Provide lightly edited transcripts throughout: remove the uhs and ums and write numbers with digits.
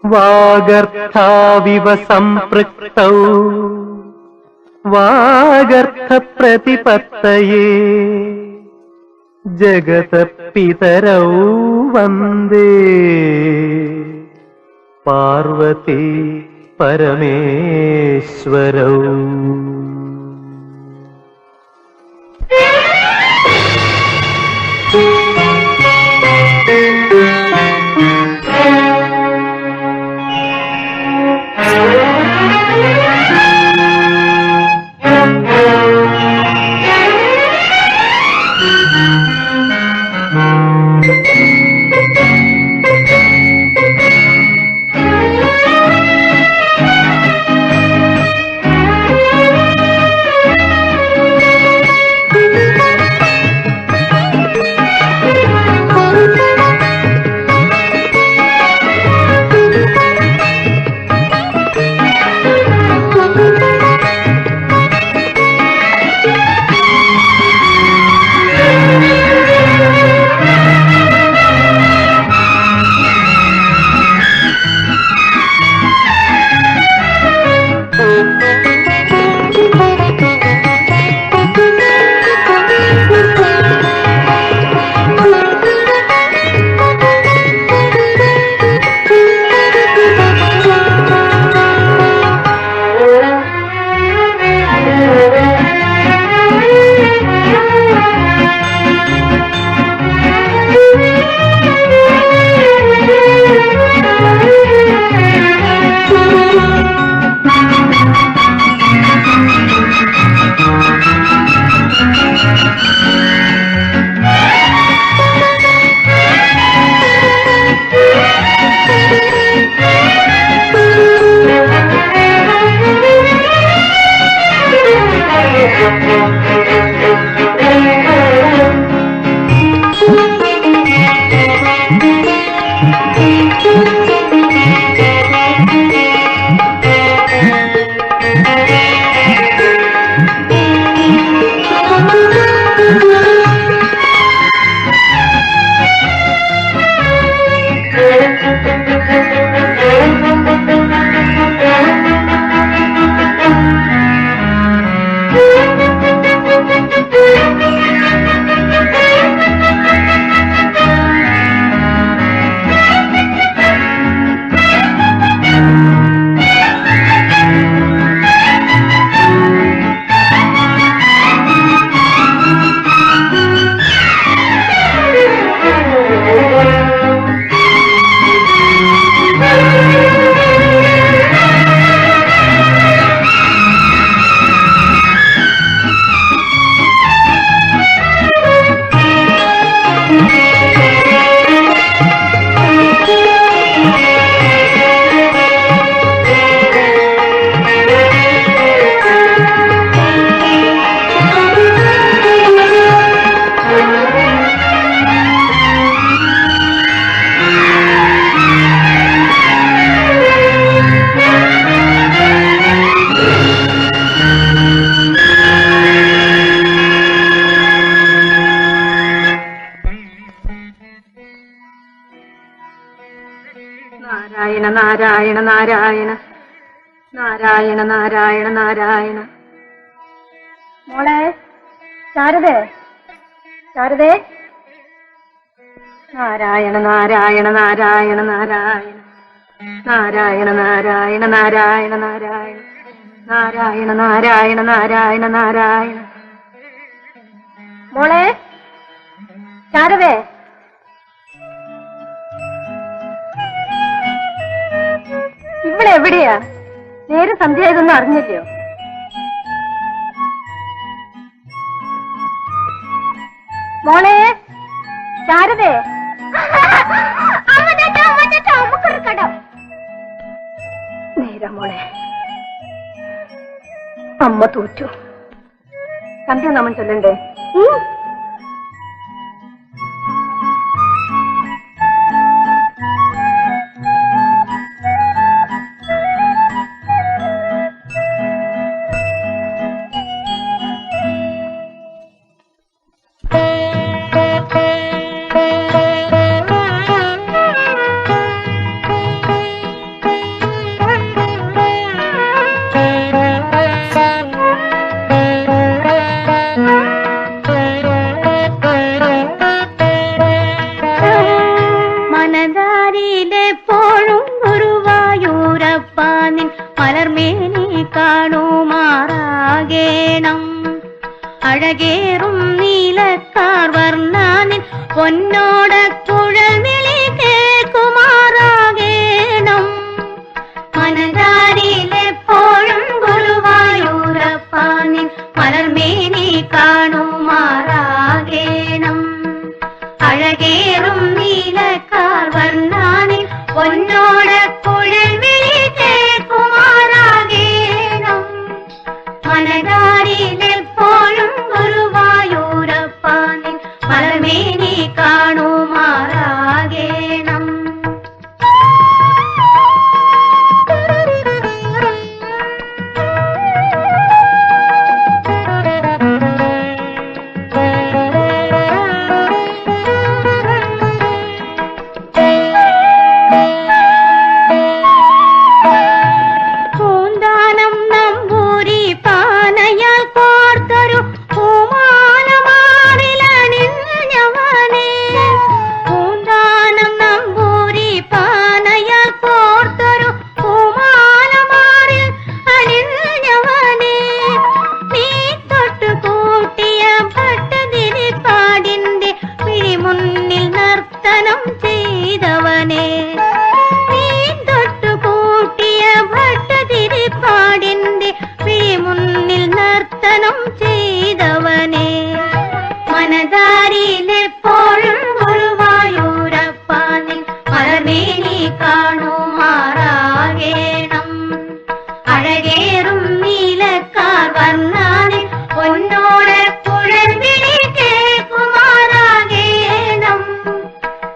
വാഗർത്ഥാവിവ സംപൃക്തൗ വാഗർത്ഥപ്രതിപത്തയേ ജഗതപിതരൗ വന്ദേ പാർവതി പരമേശ്വരൗ. നാരായണ നാരായണ നാരായണ നാരായണ നാരായണ നാരായണ. മോളെ ശാരദേ, ശാരദേ. നാരായണ നാരായണ നാരായണ നാരായണ നാരായണ നാരായണ നാരായണ നാരായണ നാരായണ നാരായണ നാരായണ നാരായണ. മോളെ ശാരദേ. ഇവിടെ എവിടെയാ? നേരെ സന്ധ്യയായതൊന്നും അറിഞ്ഞില്ലയോ? മോളെ ശാരദേ. നേരാ മോളെ, അമ്മ തോറ്റു. സന്ധ്യാനാമം ചൊല്ലണ്ടേ? മനതാരിയിലെപ്പോഴും ഗുരുവായൂരപ്പാനിൻ മലർമേനി കാണുമാറാകേണം. അഴകേറും നീലക്കാർ വർണ്ണാനിൻ പൊന്നോട കുഴൽവിളി കേൾക്കുമാറാകേണം. മനതാരിയിലെപ്പോഴും ഗുരുവായൂരപ്പാനിൻ മലർമേനി കാണുമാറാകേണം. അഴകേറും നീലക്കാർ വർണ്ണാനിൻ പൊന്നോട കുഴൽവിളി കേൾക്കുമാറാകേണം. മനതാരിയിലെപ്പോഴും ഗുരുവായൂരപ്പാനിൻ മലർമേനി കാണുമാറാകേണം. പൂന്താനം നമ്പൂരി പാനയാൽ കോർത്തൊരു പൂമാലമാറിലണിഞ്ഞവനേ. പൂന്താനം നമ്പൂരി പാനയാൽ കോർത്തൊരു പൂമാലമാറിൽ അണിഞ്ഞവനേ. നീ തൊട്ടു കൂട്ടിയ ഭട്ടതിരിപ്പാടിന്റെ പിഴിമുന്നിൽ നർത്തനം ചെയ്തവനേ. നീ തൊട്ടു കൂട്ടിയ ഭട്ടതിരിപ്പാടിന്റെ പിഴിമുന്നിൽ നർത്തനം ചെയ്തവനേ. മനതാരിയിലെപ്പോഴും ഗുരുവായൂരപ്പാനിൻ മലർമേനി കാണുമാറാകേണം. അഴകേറും നീലക്കാർ വർണ്ണാനിൻ പൊന്നോട കുഴൽവിളി കേൾക്കുമാറാകേണം.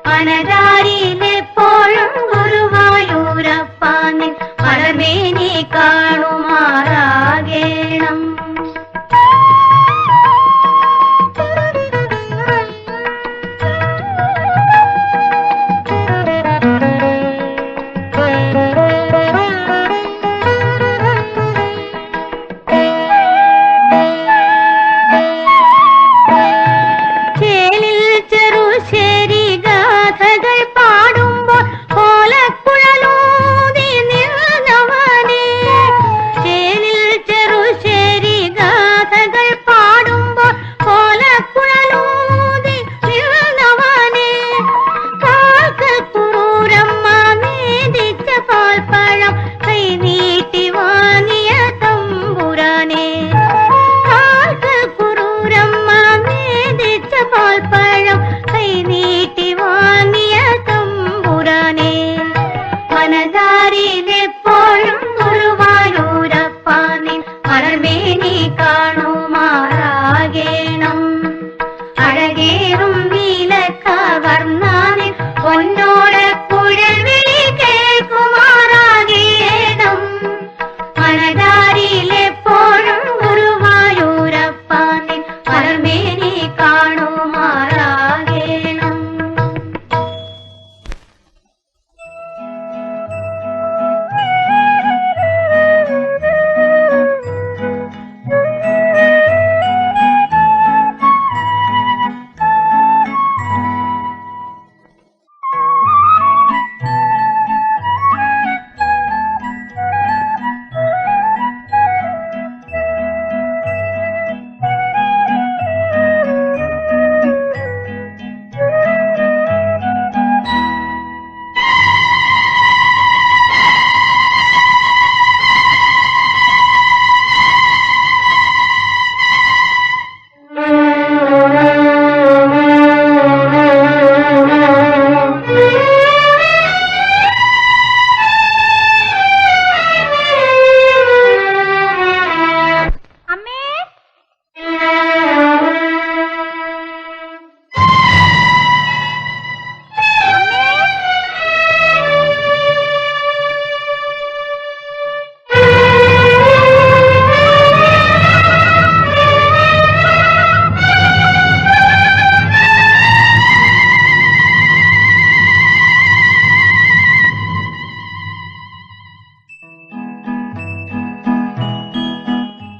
മനതാരിയിലെപ്പോഴും ഗുരുവായൂരപ്പാനിൻ മലർമേനി കാണുമാറാകേണം. ചേലിൽ ചെറുശേരി ഗാഥകൾ പാടുമ്പോൾ കോലക്കുഴലൂതി നിന്നവനേ. ചേലിൽ ചെറുശേരി ഗാഥകൾ പാടുമ്പോൾ കോലക്കുഴലൂതി നിന്നവനേ. കാക്കക്കുറൂരമ്മ നേദിച്ച പാൽപ്പഴം കൈനീട്ടി വാങ്ങിയ തമ്പുരാനേ. കാക്കക്കുറൂരമ്മ നേദിച്ച പാൽപ്പഴം കൈനീട്ടി വാങ്ങിയ തമ്പുരാനേ. മനതാരിയിലെപ്പോഴും ഗുരുവായൂരപ്പാനിൻ മലർമേനി കാണുമാറാകേണം. അഴകേറും നീലക്കാർ വർണ്ണാനിൻ പൊന്നോട കുഴൽവിളി കേൾക്കുമാറാകേണം. മനതാരിയിലെപ്പോഴും ഗുരുവായൂരപ്പാനിൻ മലർമേനി കാണുമാറാകേണം.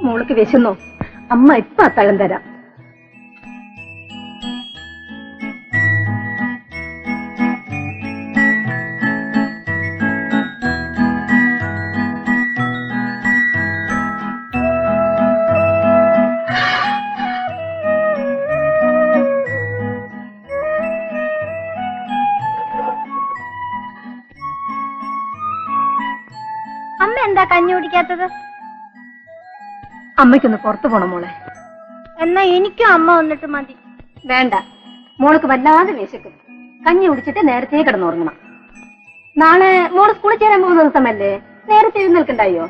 മോൾക്ക് വിശന്നോ? അമ്മ ഇപ്പൊ അത്താഴം തരാം. അമ്മ എന്താ കഞ്ഞി കുടിക്കാത്തത്? അമ്മയ്ക്കൊന്ന് പുറത്തു പോണം മോളെ. എന്നാ എനിക്കും അമ്മ വന്നിട്ട് മതി. വേണ്ട, മോൾക്ക് വല്ലാതെ വിശക്കും. കഞ്ഞി കുടിച്ചിട്ട് നേരത്തെ കിടന്നുറങ്ങണം. നാളെ മോള് സ്കൂളിൽ ചേരാൻ പോകുന്ന ദിവസമല്ലേ, നേരത്തെ എഴുന്നേൽക്കണ്ടായോ?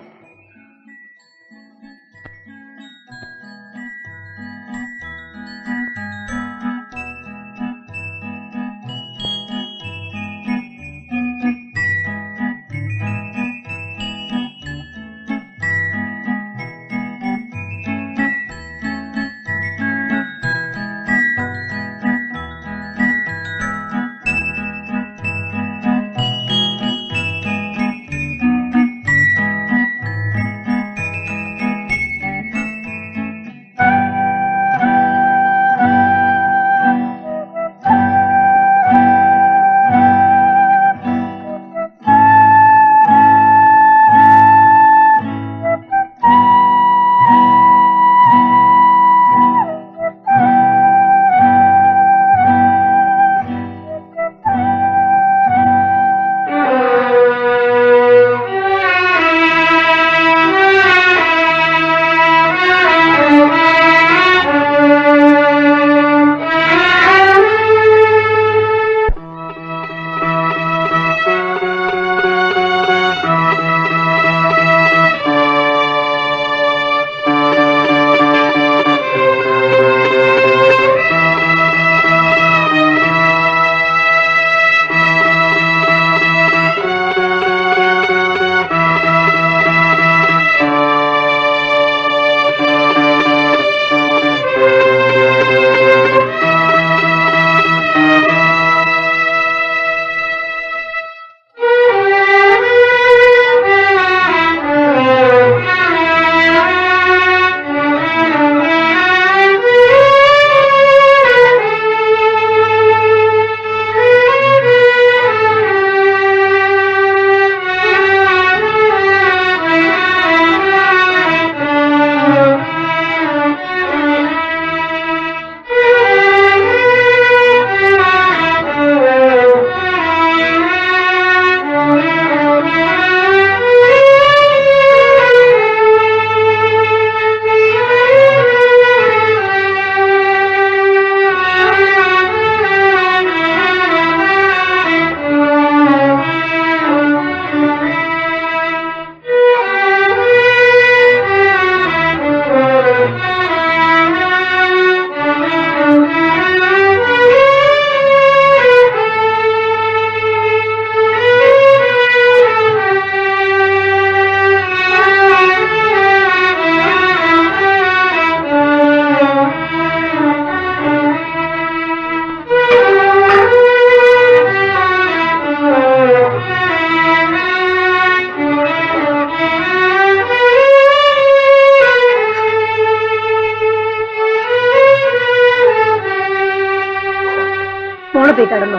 പോയി കിടന്നു.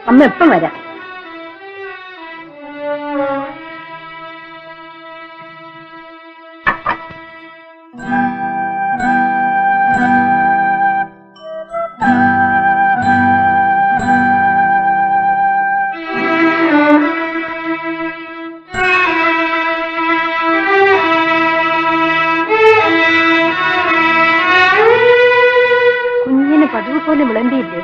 അമ്മ എപ്പം വരാം. കുഞ്ഞിന് പതിവ് പോലെ വിളമ്പിയില്ലേ?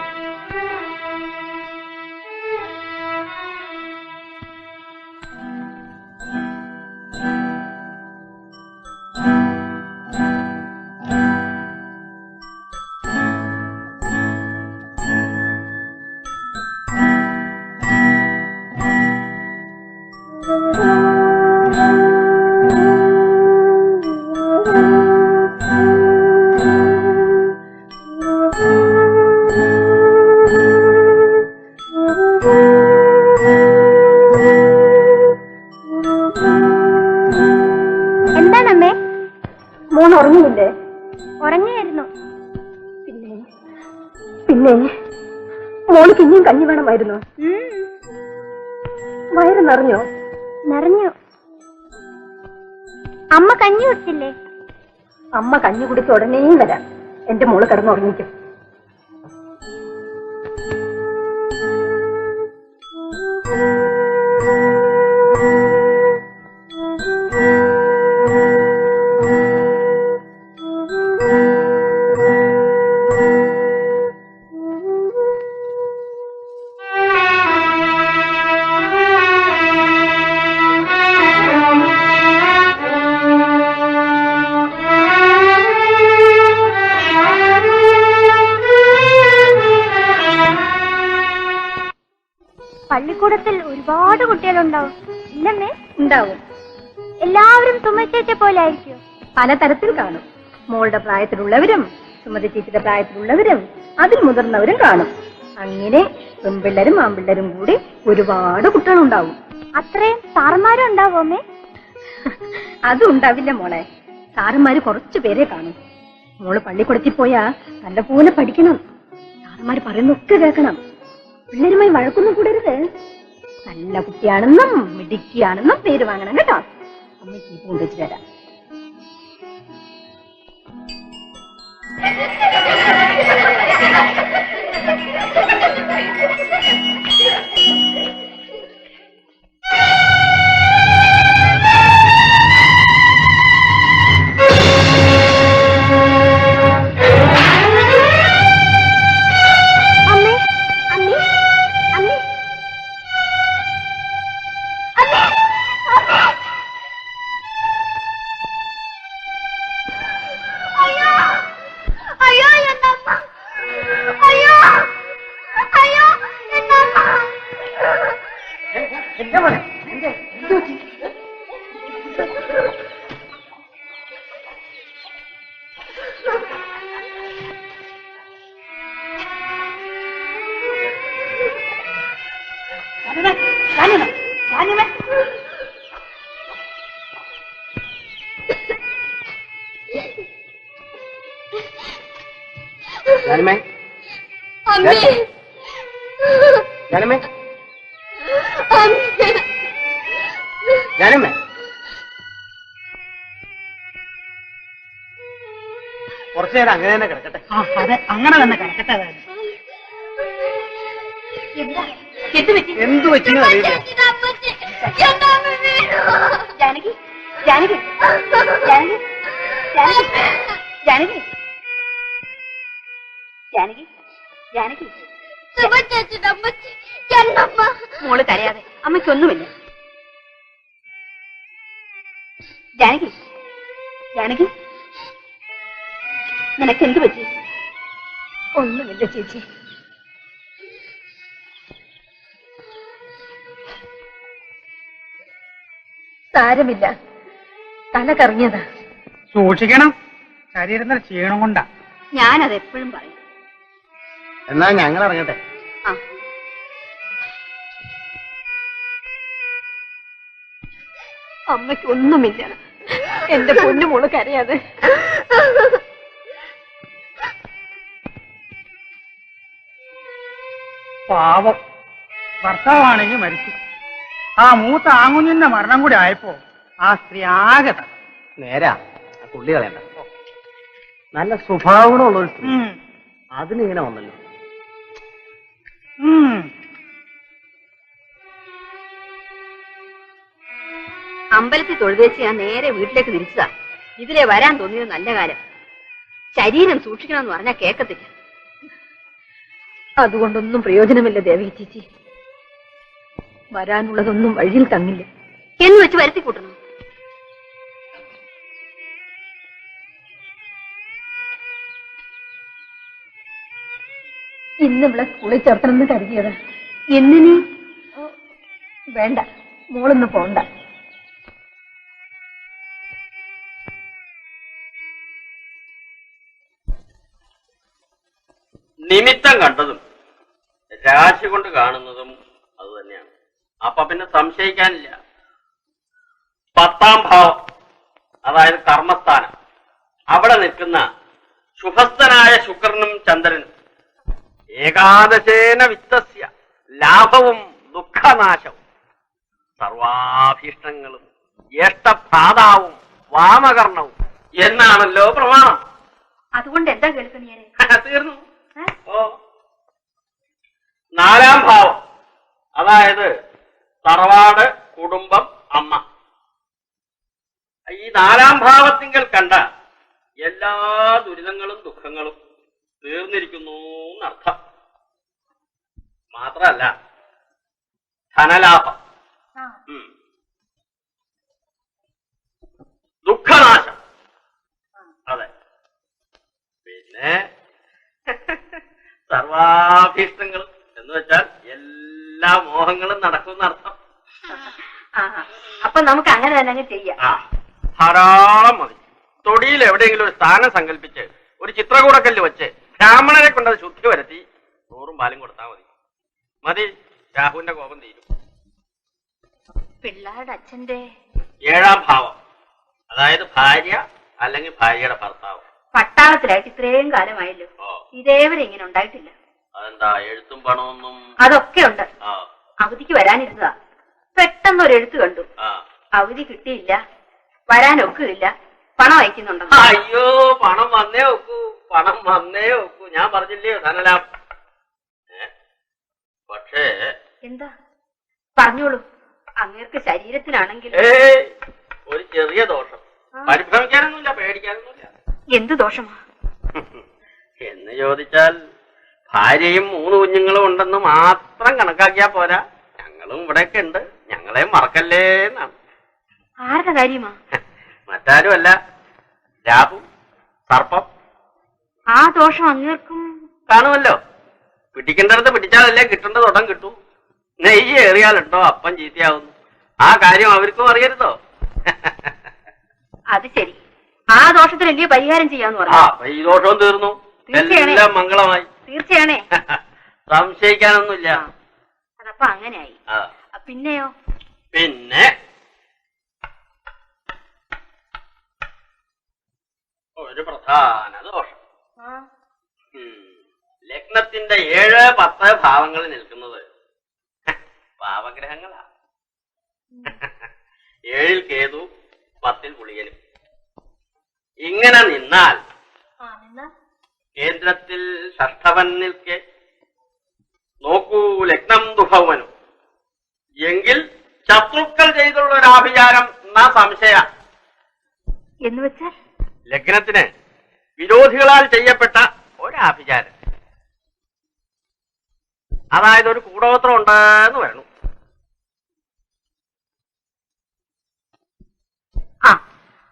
എന്താണമ്മേ? മോൻ ഉറങ്ങുന്നില്ലേ? ഉറങ്ങിയായിരുന്നു. പിന്നെ പിന്നെ മോൾക്ക് ഇനിയും കഞ്ഞി വേണമായിരുന്നു. വയറ് നിറഞ്ഞോ? നിറഞ്ഞു. അമ്മ കഞ്ഞി കുടിച്ചില്ലേ? അമ്മ കഞ്ഞി കുടിച്ച് ഉടനെ വരാം. എന്റെ മോള് കിടന്നുറങ്ങിക്കും. പള്ളിക്കൂടത്തിൽ ഒരുപാട് കുട്ടികളുണ്ടാവും ഇല്ലമ്മേ? ഉണ്ടാവും. എല്ലാവരും സുമ ചേച്ചിയെ പോലെ ആയിരിക്കും? പലതരത്തിൽ കാണും. മോളുടെ പ്രായത്തിലുള്ളവരും സുമതി ചേച്ചിയുടെ പ്രായത്തിലുള്ളവരും അതിൽ മുതിർന്നവരും കാണും. അങ്ങനെ പെൺപിള്ളേരും ആൺപിള്ളേരും കൂടി ഒരുപാട് കുട്ടികളുണ്ടാവും. അത്രയും സാറന്മാരും ഉണ്ടാവും അമ്മേ? അതും ഉണ്ടാവില്ല മോളെ. സാറന്മാര് കുറച്ചു പേരെ കാണും. മോള് പള്ളിക്കൂടത്തിൽ പോയാ നല്ലപോലെ പഠിക്കണം. സാറന്മാര് പറയുന്നൊക്കെ കേൾക്കണം. പിള്ളേരുമായി വഴക്കൊന്നും കൂടരുത്. നല്ല കുട്ടിയാണെന്നും മിടുക്കിയാണെന്നും പേര് വാങ്ങണം കേട്ടോ. അമ്മയ്ക്ക് ഈ പൂണ്ട് വെച്ച് തരാം. ജാനമേ, ജാനമേ, ജാനമേ, കുറച്ചു നേരം അങ്ങനെ തന്നെ കിടക്കട്ടെ. അതെ, അങ്ങനെ തന്നെ കിടക്കട്ടെ. എന്തു വെച്ചെന്ന് അറിയില്ല. ജാനകി, ജാനകി, ജാനകി, ജാനകി, ജാനകി, ജാനകി, മോള് കരയാതെ. അമ്മയ്ക്കൊന്നുമില്ല. ജാനകി, ജാനകി, നിനക്കെന്ത് പറ്റി? ഒന്നുമില്ല ചേച്ചി. സാരമില്ല, തല കറങ്ങിയതാ. സൂക്ഷിക്കണം, ശരീരത്തിന് ക്ഷീണം കൊണ്ടാ. ഞാനത് എപ്പോഴും പറയും. എന്നാ ഞങ്ങൾ ഇറങ്ങട്ടെ. ആ, അമ്മയ്ക്ക് ഒന്നുമില്ല. എന്റെ പൊന്നുമോള് കരയാതെ. പാവം, ഭർത്താവാണെങ്കിൽ മരിച്ചു. ആ മൂത്ത ആങ്ങുഞ്ഞിന്റെ മരണം കൂടി ആയപ്പോ ആ സ്ത്രീ ആകെ നേരാ, ആ പുള്ളി കളയണ്ട. നല്ല സ്വഭാവമുള്ളൊരു സ്ത്രീ. അതിനിങ്ങനെ വന്നല്ലോ. അമ്പലത്തിൽ തൊഴുതേച്ച് ഞാൻ നേരെ വീട്ടിലേക്ക് തിരിച്ചതാ. ഇതിലെ വരാൻ തോന്നിയത് നല്ല കാലം. ശരീരം സൂക്ഷിക്കണമെന്ന് പറഞ്ഞാൽ കേക്കത്തില്ല. അതുകൊണ്ടൊന്നും പ്രയോജനമില്ല ദേവി ചേച്ചി. വരാനുള്ളതൊന്നും വഴിയിൽ തങ്ങില്ല എന്ന് വെച്ച് വരുത്തി കൂട്ടണം. ഇന്ന് ഇവിടെ സ്കൂളിൽ ചേർത്തണമെന്ന് കരുതിയത്. എന്നിനി വേണ്ട, മോളൊന്ന് പോണ്ട. നിമിത്തം കണ്ടതും രാശി കൊണ്ട് കാണുന്നതും അത് തന്നെയാണ്. അപ്പൊ പിന്നെ സംശയിക്കാനില്ല. 10ാം ഭാവം, അതായത് കർമ്മസ്ഥാനം, അവിടെ നിൽക്കുന്ന ശുഭസ്ഥനായ ശുക്രനും ചന്ദ്രനും ഏകാദശേന വിത്തസ്യ ലാഭവും ദുഃഖനാശവും സർവാഭീഷ്ടങ്ങളും ജ്യേഷ്ഠഭ്രാതാവും വാമകർണവും എന്നാണല്ലോ പ്രമാണം. അതുകൊണ്ട് എന്താ കേൾക്കുന്നേ? തീർന്നു. ഓ, 4ാം ഭാവം, അതായത് തറവാട്, കുടുംബം, അമ്മ. ഈ 4ാം ഭാവത്തിങ്കൽ കണ്ട എല്ലാ ദുരിതങ്ങളും ദുഃഖങ്ങളും തീർന്നിരിക്കുന്നു എന്നർത്ഥം. മാത്രല്ല ധനലാഭം, ദുഃഖനാശം, അതെ, പിന്നെ സർവാഭീഷ്ടങ്ങളും എന്ന് വെച്ചാൽ എല്ലാ എല്ലാ മോഹങ്ങളും നടക്കുന്നർത്ഥം. അപ്പൊ നമുക്ക് അങ്ങനെ തന്നെ ചെയ്യാം. ആ, ധാരാളം മതി. തൊടിയിൽ എവിടെയെങ്കിലും ഒരു സ്ഥാനം സങ്കല്പിച്ച് ഒരു ചിത്രകൂടക്കല്ല് വെച്ച് ബ്രാഹ്മണരെ കൊണ്ടത് ശുദ്ധി വരുത്തി 100 പാലും കൊടുത്താൽ മതി. മതി, രാഹുവിന്റെ കോപം തീരും. പിള്ളേരുടെ അച്ഛന്റെ 7ാം ഭാവം, അതായത് ഭാര്യ അല്ലെങ്കിൽ ഭാര്യയുടെ ഭർത്താവ്. പട്ടാളത്തിലായിട്ട് ഇത്രയും കാലമായല്ലോ, ഇതേവരെ ഇങ്ങനെ ഉണ്ടായിട്ടില്ല. അതെന്താ, എഴുത്തും പണമൊന്നും? അതൊക്കെ ഉണ്ട്. അവധിക്ക് വരാനിരുന്നതാ, പെട്ടെന്ന് ഒരു എഴുത്ത് കണ്ടു. അവധി കിട്ടിയില്ല, വരാനൊക്കില്ല, പണം അയക്കുന്നുണ്ടോ. അയ്യോ, പണം വന്നേ ഒക്കൂ, പണം വന്നേ ഒക്കൂ. ഞാൻ പറഞ്ഞില്ലേ ധനലാഭം. പക്ഷേ എന്താ പറഞ്ഞോളൂ. അങ്ങേർക്ക് ശരീരത്തിനാണെങ്കിൽ ഒരു ചെറിയ ദോഷം. പരിഭ്രമിക്കാനൊന്നുമില്ല, പേടിക്കാനൊന്നുമില്ല. എന്ത് ദോഷമാ എന്ന് ചോദിച്ചാൽ ഭാര്യയും 3 കുഞ്ഞുങ്ങളും ഉണ്ടെന്ന് മാത്രം കണക്കാക്കിയാ പോരാ. ഞങ്ങളും ഇവിടെയൊക്കെ ഉണ്ട്, ഞങ്ങളെ മറക്കല്ലേ എന്നാണ്. ആരുടെ കാര്യമാ? മറ്റാരുമല്ല, രാഹു സർപ്പം. ആ ദോഷം അങ്ങേർക്കും കാണുമല്ലോ. പിടിക്കേണ്ടടുത്ത് പിടിച്ചാലല്ലേ കിട്ടേണ്ട തൊടം കിട്ടൂ. നെയ്യ് ഏറിയാലുണ്ടോ അപ്പം ചീത്തയാവുന്നു. ആ കാര്യം അവർക്കും അറിയരുതോ? അത് ശരി, ആ ദോഷത്തിനല്ലേ പരിഹാരം ചെയ്യാന്ന് പറഞ്ഞു. അപ്പൊ ഈ ദോഷവും തീർന്നു, എല്ലാം മംഗളമായി. തീർച്ചയാണേ, സംശയിക്കാനൊന്നുമില്ല. അതപ്പൊ അങ്ങനെയായി. പിന്നെയോ? പിന്നെ ഒരു പ്രധാന ദോഷം. ലഗ്നത്തിന്റെ 7, 10 ഭാവങ്ങളിൽ നിൽക്കുന്നത് പാവഗ്രഹങ്ങളാ. 7 കേതു, 10 പുളിയനും. ഇങ്ങനെ നിന്നാൽ കേന്ദ്രത്തിൽ ഷഷ്ഠവൻ നിൽക്കെ നോക്കൂ, ലഗ്നം ദുഭവനും എങ്കിൽ ശത്രുക്കൾ ചെയ്തുള്ള ഒരു ആഭിചാരം എന്നാ സംശയ. എന്ന് വെച്ചാൽ ലഗ്നത്തിന് വിരോധികളാൽ ചെയ്യപ്പെട്ട ഒരാഭിചാരം, അതായത് ഒരു കൂടോത്രം ഉണ്ടെന്ന് വരണം.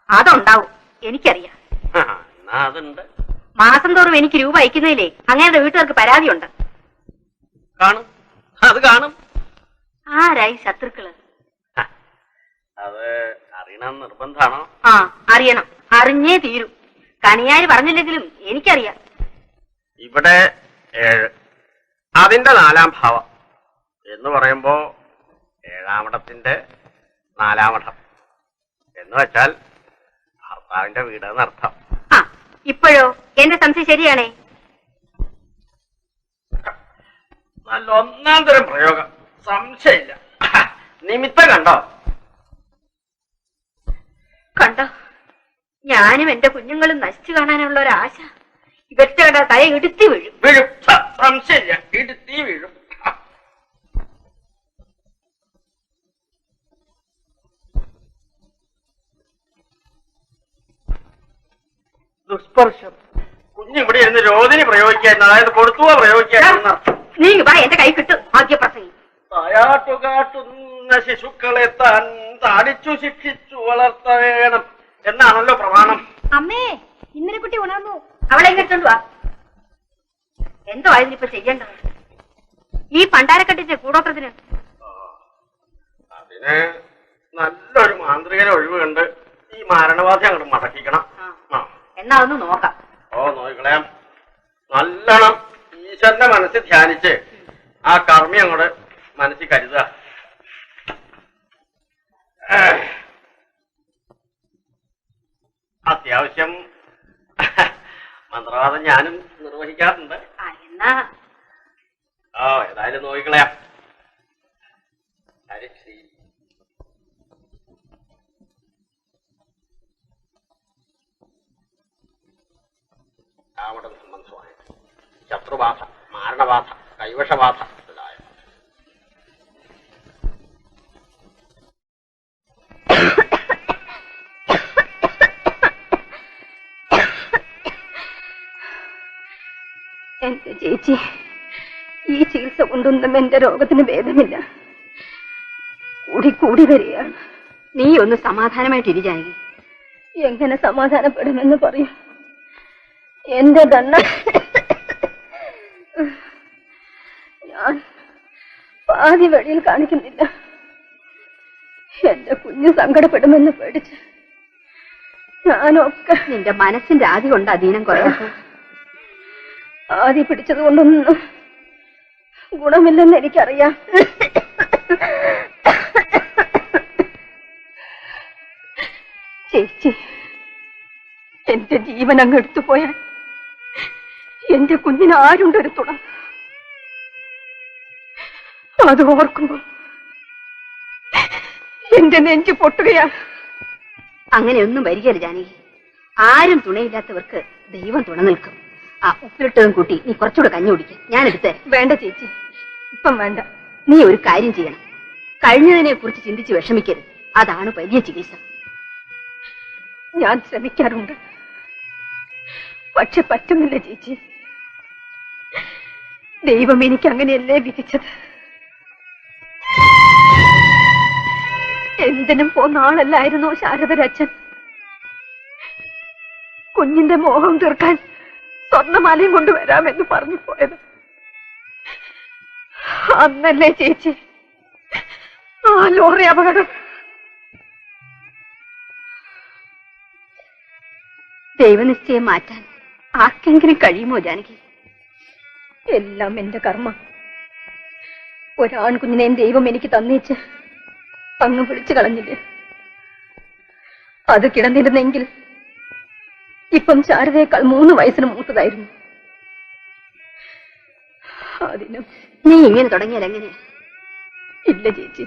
അതുണ്ടാവും, എനിക്കറിയാം. എന്നാ അതുണ്ട്. മാസം തോറും എനിക്ക് രൂപ അയക്കുന്നതിലേ അങ്ങയുടെ വീട്ടുകാർക്ക് പരാതിയുണ്ട്. കാണും, അത് കാണും. ആരായി ശത്രുക്കള്? അത് അറിയണം നിർബന്ധാണോ? അറിയണം, അറിഞ്ഞേ തീരൂ. കണിയാര് പറഞ്ഞില്ലെങ്കിലും എനിക്കറിയാം. ഇവിടെ 7, അതിന്റെ 4ാം ഭാവം എന്ന് പറയുമ്പോ 7ാം ഇടത്തിന്റെ 4ാം ഇടം എന്ന് വെച്ചാൽ ഭർത്താവിന്റെ വീട് എന്നർത്ഥം. ഇപ്പോഴോ എന്റെ സംശയം ശരിയാണേ? നല്ല 1ാം തരം പ്രയോഗം, സംശയമില്ല. നിമിത്തം കണ്ടോ? കണ്ടോ, ഞാനും എന്റെ കുഞ്ഞുങ്ങളും നശിച്ചു കാണാനുള്ള ഒരാശ ഇവരുടെ കണ്ട തല ഇടുത്തി വീഴും. വീഴും, സംശയമില്ല, ഇടുത്തി വീഴും. ദുസ്പർശം, കുഞ്ഞിവിടെ ഇരുന്ന് രോദിനി പ്രയോഗിക്കായിരുന്നു, അതായത് കൊടുത്തുവ പ്രയോഗിക്കായിരുന്നു. നീ വാ, എന്റെ കൈ കിട്ടും ആദ്യപ്രസംഗി. തായാട്ടുകാട്ടുന്ന ശിശുക്കളെ താൻ താടിച്ചു ശിക്ഷിച്ചു വളർത്ത വേണം എന്നാണല്ലോ പ്രമാണം. അമ്മേ, ഇന്നലെ കുട്ടി ഉണർന്നു. അവളെ ഇങ്ങോട്ടുണ്ട് വാ. എന്തോ ആയിരുന്നു ചെയ്യേണ്ടത് ഈ പണ്ടാരക്കെട്ടിന്റെ കൂടോത്രത്തിന്? അതിന് നല്ലൊരു മാന്ത്രികനെ ഒഴിവ് കണ്ട് ഈ മാരണവാദി അങ്ങോട്ട് മടക്കിക്കണം. എന്നാ ഒന്ന് നോക്കാം. നോക്കിക്കളയാം. നല്ലോണം ഈശ്വരന്റെ മനസ്സിൽ ധ്യാനിച്ച് ആ കർമ്മി അങ്ങോട്ട് മനസ്സിൽ കരുതുക. അത്യാവശ്യം മന്ത്രവാദം ഞാനും നിർവഹിക്കാറുണ്ട്. എന്നാ ഏതായാലും നോക്കിക്കളയാം. ഹരിശ്രീ അവിടെ സംബന്ധമായ ശത്രുബാധ, മാരണബാധ, കൈവശബാധ മുതലായ എന്റെ ചേച്ചി, ഈ ചികിത്സ കൊണ്ടൊന്നും എന്റെ രോഗത്തിന് ഭേദമില്ല, കൂടി വരികയാണ്. നീ ഒന്ന് സമാധാനമായിട്ടിരിക്കായി. എങ്ങനെ സമാധാനപ്പെടുമെന്ന് പറയും? എന്റെ ദണ്ണ ഞാൻ പാതി വെളിയിൽ കാണിക്കുന്നില്ല. എന്റെ കുഞ്ഞ് സങ്കടപ്പെടുമെന്ന് പേടിച്ച് ഞാനൊക്കെ. നിന്റെ മനസ്സിന്റെ ആദി കൊണ്ട് അധീനം കുറയാത്ത. ആദി പിടിച്ചത് കൊണ്ടൊന്നും ഗുണമില്ലെന്ന് എനിക്കറിയാം. ചേച്ചി, എന്റെ ജീവൻ അങ്ങ് എടുത്തുപോയാൽ എന്റെ കുഞ്ഞിന് ആരുണ്ടൊരു തുണ? അത് ഓർക്കുമ്പോ എന്റെ നെഞ്ചു പൊട്ടുകയാണ്. അങ്ങനെയൊന്നും വരികയല്ല ജാനകി. ആരും തുണയില്ലാത്തവർക്ക് ദൈവം തുണ നിൽക്കും. ആ ഉപ്പിലിട്ടതും കൂട്ടി നീ കുറച്ചുകൂടെ കഞ്ഞി കുടിക്ക, ഞാൻ എടുത്തേ. വേണ്ട ചേച്ചി, ഇപ്പം വേണ്ട. നീ ഒരു കാര്യം ചെയ്യണം. കഴിഞ്ഞതിനെ കുറിച്ച് ചിന്തിച്ച് വിഷമിക്കരുത്. അതാണ് വലിയ ചികിത്സ. ഞാൻ ശ്രമിക്കാറുണ്ട്, പക്ഷെ പറ്റുന്നില്ല ചേച്ചി. ദൈവം എനിക്ക് അങ്ങനെയല്ലേ വിധിച്ചത്. എന്തിനും പോന്ന ആളല്ലായിരുന്നോ ശാരദരച്ഛൻ? കുഞ്ഞിന്റെ മോഹം തീർക്കാൻ സ്വർണ്ണമാലയും കൊണ്ടുവരാമെന്ന് പറഞ്ഞു പോയത് അന്നല്ലേ ചേച്ചി ആ ലോറി അപകടം? ദൈവനിശ്ചയം മാറ്റാൻ ആർക്കെങ്കിലും കഴിയുമോ ജാനകി? എല്ലാം എന്റെ കർമ്മം. ഒരാൺകുഞ്ഞിനെയും ദൈവം എനിക്ക് തന്നേച്ച് അങ്ങ് വിളിച്ചു കളഞ്ഞില്ലേ? അത് കിടന്നിരുന്നെങ്കിൽ ഇപ്പം ശാരദയേക്കാൾ 3 വയസ്സിന് മൂത്തതായിരുന്നു. അതിനും നീ ഇങ്ങനെ തുടങ്ങിയാൽ എങ്ങനെയാ? ഇല്ല ചേച്ചി,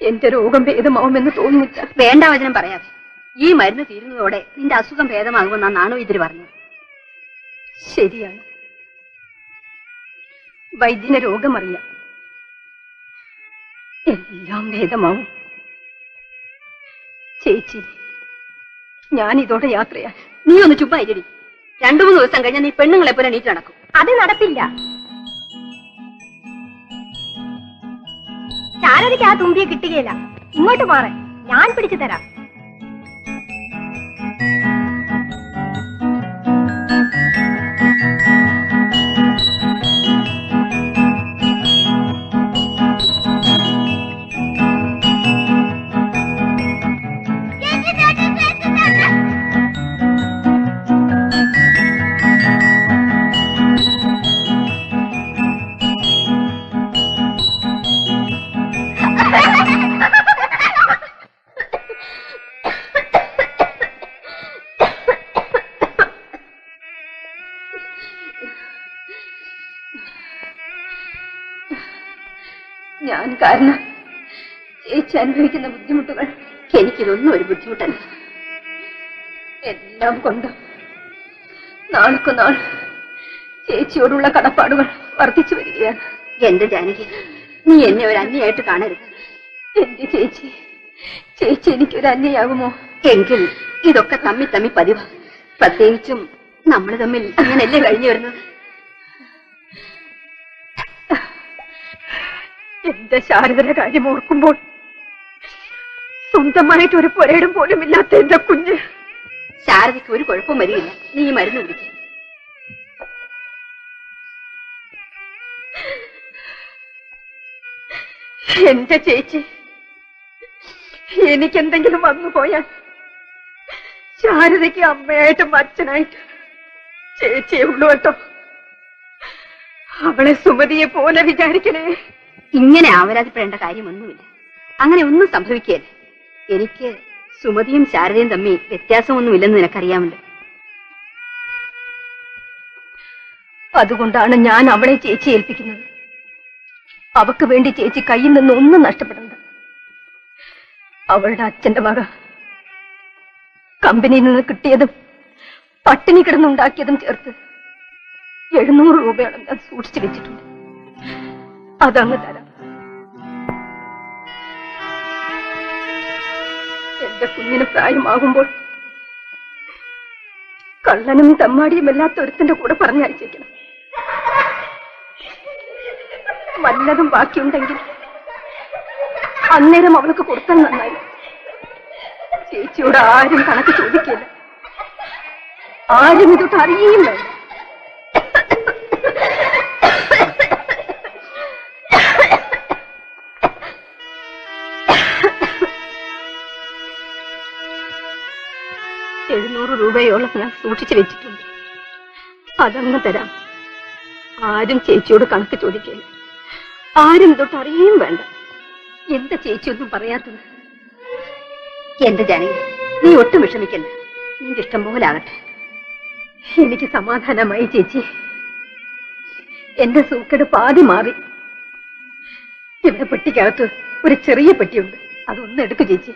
എന്റെ രോഗം ഭേദമാവുമെന്ന് തോന്നുന്നില്ല. വേണ്ട വചനം പറയാതെ. ഈ മരുന്ന് തീരുന്നതോടെ നിന്റെ അസുഖം ഭേദമാകുമെന്നാണോ ഇതിൽ പറഞ്ഞത്? ശരിയാണ്, വൈദ്യന് രോഗമറിയാം. എല്ലാം ഭേദമാവും. ചേച്ചി, ഞാൻ ഇതോടെ യാത്രയാ. നീ ഒന്ന് ചുമ്മാ ഇരടി. 2-3 ദിവസം കഴിഞ്ഞാൽ നീ പെണ്ണുങ്ങളെ പോലെ നീറ്റ് നടക്കും. അത് നടപ്പില്ല. ശാരദയ്ക്ക് ആ തുമ്പിയെ കിട്ടുകയില്ല. ഇങ്ങോട്ട് മാറാൻ ഞാൻ പിടിച്ചു തരാം. ഞാൻ കാരണം ചേച്ചി അനുഭവിക്കുന്ന ബുദ്ധിമുട്ടുകൾ എനിക്കിതൊന്നും ഒരു ബുദ്ധിമുട്ടല്ല. എല്ലാം കൊണ്ട് നാൾക്കുനാൾ ചേച്ചിയോടുള്ള കടപ്പാടുകൾ വർദ്ധിച്ചു വരികയാണ്. എന്റെ ജാനകി, നീ എന്നെ ഒരു അന്യയായിട്ട് കാണരുത്. എന്റെ ചേച്ചി, ചേച്ചി എനിക്കൊരു അന്യയാകുമോ? എങ്കിൽ ഇതൊക്കെ തമ്മി പതിവ്. പ്രത്യേകിച്ചും നമ്മൾ തമ്മിൽ അങ്ങനല്ലേ കഴിഞ്ഞു വരുന്നത്? എന്റെ ശാരദയുടെ കാര്യം ഓർക്കുമ്പോൾ സ്വന്തമായിട്ട് ഒരു പുരയിടം പോലും ഇല്ലാത്ത എന്റെ കുഞ്ഞ്. ശാരദയ്ക്ക് ഒരു കുഴപ്പം വരികയില്ല. നീ ഈ മരുന്ന് കുടിക്ക. എന്റെ ചേച്ചി, എനിക്കെന്തെങ്കിലും വന്നുപോയാൽ ശാരദയ്ക്ക് അമ്മയായിട്ടും അച്ഛനായിട്ടും ചേച്ചിയെ ഉള്ളു കേട്ടോ. അവളെ സുമതിയെ പോലെ വിചാരിക്കണേ. ഇങ്ങനെ ആവരാതിപ്പെടേണ്ട കാര്യമൊന്നുമില്ല. അങ്ങനെ ഒന്നും സംഭവിക്കുകയല്ല. എനിക്ക് സുമതിയും ശാരദയും തമ്മിൽ വ്യത്യാസമൊന്നുമില്ലെന്ന് നിനക്കറിയാമല്ലോ. അതുകൊണ്ടാണ് ഞാൻ അവളെ ചേച്ചി ഏൽപ്പിക്കുന്നത്. അവക്ക് വേണ്ടി ചേച്ചി കയ്യിൽ നിന്ന് ഒന്നും നഷ്ടപ്പെടണ്ട. അവളുടെ അച്ഛന്റെ വക കമ്പനിയിൽ നിന്ന് കിട്ടിയതും പട്ടിണി കിടന്നുണ്ടാക്കിയതും ചേർത്ത് 700 രൂപയോളം ഞാൻ സൂക്ഷിച്ചു വെച്ചിട്ടുണ്ട്. അതങ്ങ് തരാം. എന്റെ കുഞ്ഞിന് പ്രായമാകുമ്പോൾ കള്ളനും തെമ്മാടിയും അല്ലാത്ത ഒരുത്തിന്റെ കൂടെ പറഞ്ഞയച്ചേക്കണം. വല്ലതും ബാക്കിയുണ്ടെങ്കിൽ അന്നേരം അവൾക്ക് കൊടുത്താൽ നന്നായി. ചേച്ചിയോട് ആരും കണക്ക് ചോദിക്കില്ല. ആരും ഇതൊട്ട് അറിയുകയും വേണ്ട. 500 രൂപയോളം ഞാൻ സൂക്ഷിച്ചു വെച്ചിട്ടുണ്ട്. അതങ്ങ് തരാം. ആരും ചേച്ചിയോട് കണക്ക് ചോദിക്കില്ല. ആരും തൊട്ട് അറിയുകയും വേണ്ട. എന്താ ചേച്ചിയൊന്നും പറയാത്തത്? എന്റെ ജാനകി, നീ ഒട്ടും വിഷമിക്കണ്ട. നിന്റെ ഇഷ്ടം പോലെ ആകട്ടെ. എനിക്ക് സമാധാനമായി ചേച്ചി. എന്റെ സൂക്കേട് പാതി മാറി. ഇവിടെ പെട്ടിക്കകത്ത് ഒരു ചെറിയ പെട്ടിയുണ്ട്. അതൊന്ന് എടുക്കു ചേച്ചി.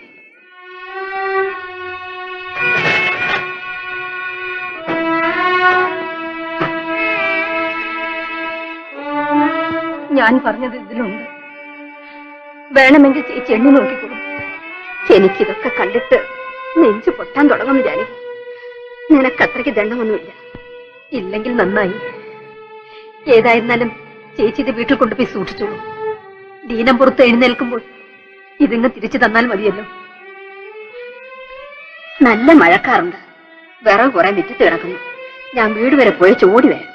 ഞാൻ പറഞ്ഞത് ഇതിലുണ്ട്. വേണമെങ്കിൽ ചേച്ചി എണ്ണി നോക്കിക്കൊള്ളു. എനിക്കിതൊക്കെ കണ്ടിട്ട് നെഞ്ചു പൊട്ടാൻ തുടങ്ങുന്നു ജാനകി. നിനക്കത്രയ്ക്ക് ദണ്ഡമൊന്നുമില്ല. ഇല്ലെങ്കിൽ നന്നായി. ഏതായിരുന്നാലും ചേച്ചി ഇത് വീട്ടിൽ കൊണ്ടുപോയി സൂക്ഷിച്ചോളൂ. ദീനം പുറത്ത് എഴുന്നേൽക്കുമ്പോൾ ഇതിങ്ങ് തിരിച്ചു തന്നാൽ മതിയല്ലോ. നല്ല മഴക്കാറുണ്ട്. വിറവ് കുറെ വിറ്റിട്ട് കിടക്കുന്നു. ഞാൻ വീട് വരെ പോയി ചോടി വരാം.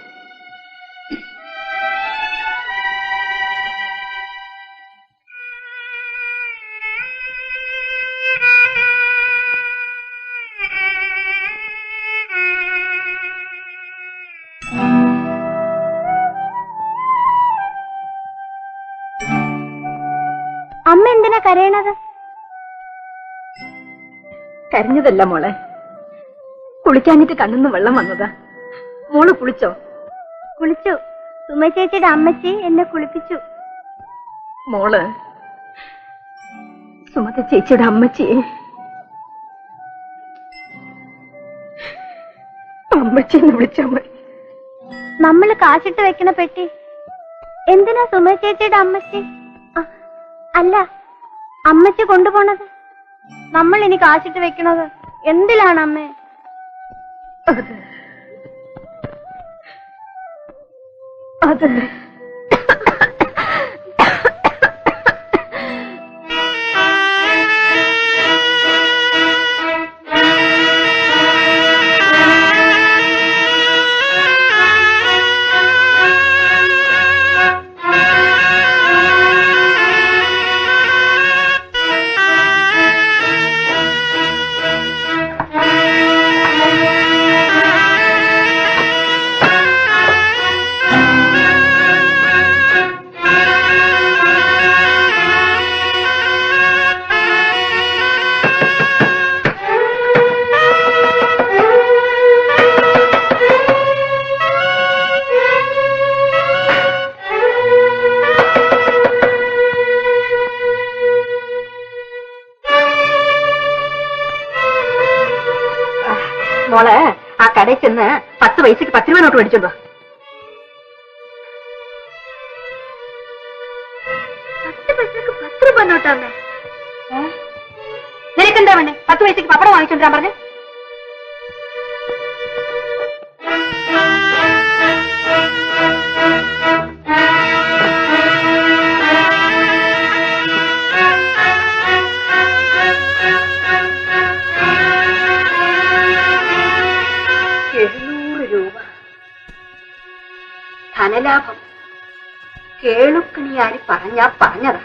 അമ്മ എന്തിനാ കരയണത്? കരഞ്ഞതല്ല മോളെ, കുളിക്കാഞ്ഞിട്ട് കണ്ണിന്ന് വെള്ളം വന്നതാ. മോള് കുളിച്ചോ? കുളിച്ചു. സുമ ചേച്ചിയുടെ അമ്മച്ചി എന്നെ കുളിപ്പിച്ചു. മോള് സുമത ചേച്ചിയുടെ അമ്മച്ചിയെ അമ്മച്ചിന്ന് വിളിച്ചാ മതി. നമ്മള് കാശിട്ട് വെക്കണ പെട്ടി എന്തിനാ സുമ ചേച്ചിയുടെ അമ്മച്ചി? അല്ല, അമ്മച്ചി കൊണ്ടുപോണത്. നമ്മൾ ഇനി കാശിട്ട് വെക്കണത് എന്തിലാണ് അമ്മേ? അത് മോളെ ആ കടയിൽ ചെന്ന് 10 പൈസക്ക് 10 രൂപ നോട്ട് മേടിച്ചോണ്ടോ. 10 പൈസക്ക് 10 രൂപ നോട്ടാണ്. നിനക്കെന്താ വേണ്ടേ? 10 പൈസക്ക് പപ്പടം വാങ്ങിച്ചോണ്ടിരാൻ പറഞ്ഞു. ധനലാഭം കേളുക്കണിയാരി പറഞ്ഞതാ.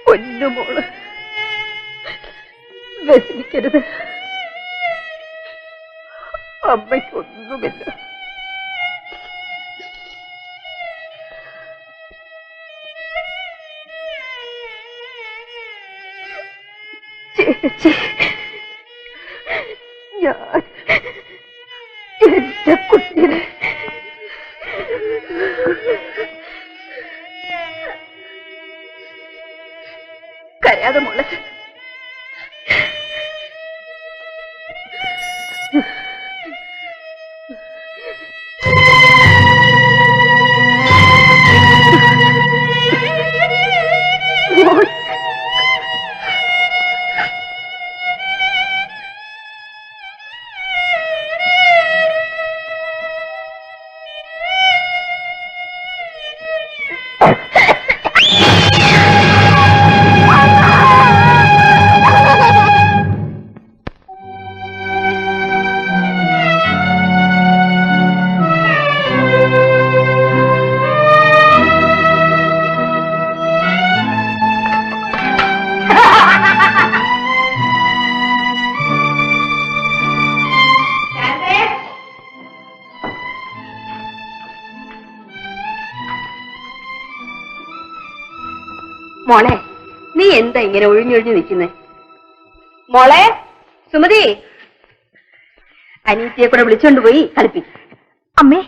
പൊന്നുമോള് വ്യസനിക്കരുത്. അമ്മയ്ക്കൊന്നുമില്ല. ചേച്ചി, ഞാൻ എന്റെ കുട്ടിനെ കരയാതെ മോളെ. മോളെ, നീ എന്താ ഇങ്ങനെ ഒഴിഞ്ഞൊഴിഞ്ഞു നിൽക്കുന്നേ? മോളെ സുമതി, അനീത്തിയെ കൂടെ വിളിച്ചോണ്ട് പോയി കളിപ്പിക്കും. അമ്മേ,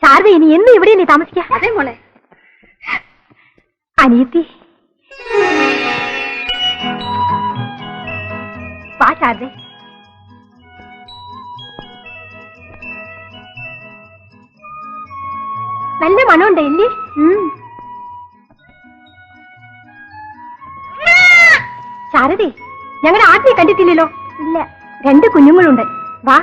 ശാരദ ഇനി എന്നും ഇവിടെ നീ താമസിക്കാ? അതെ മോളെ. അനിയത്തി വാ ശാരദ. നല്ല മണമുണ്ട് ഇല്ലേ? ശാരദേ, ഞങ്ങളുടെ ആട്ടിനെ കണ്ടിട്ടില്ലല്ലോ? ഇല്ല. 2 കുഞ്ഞുങ്ങളുണ്ട്. വാ.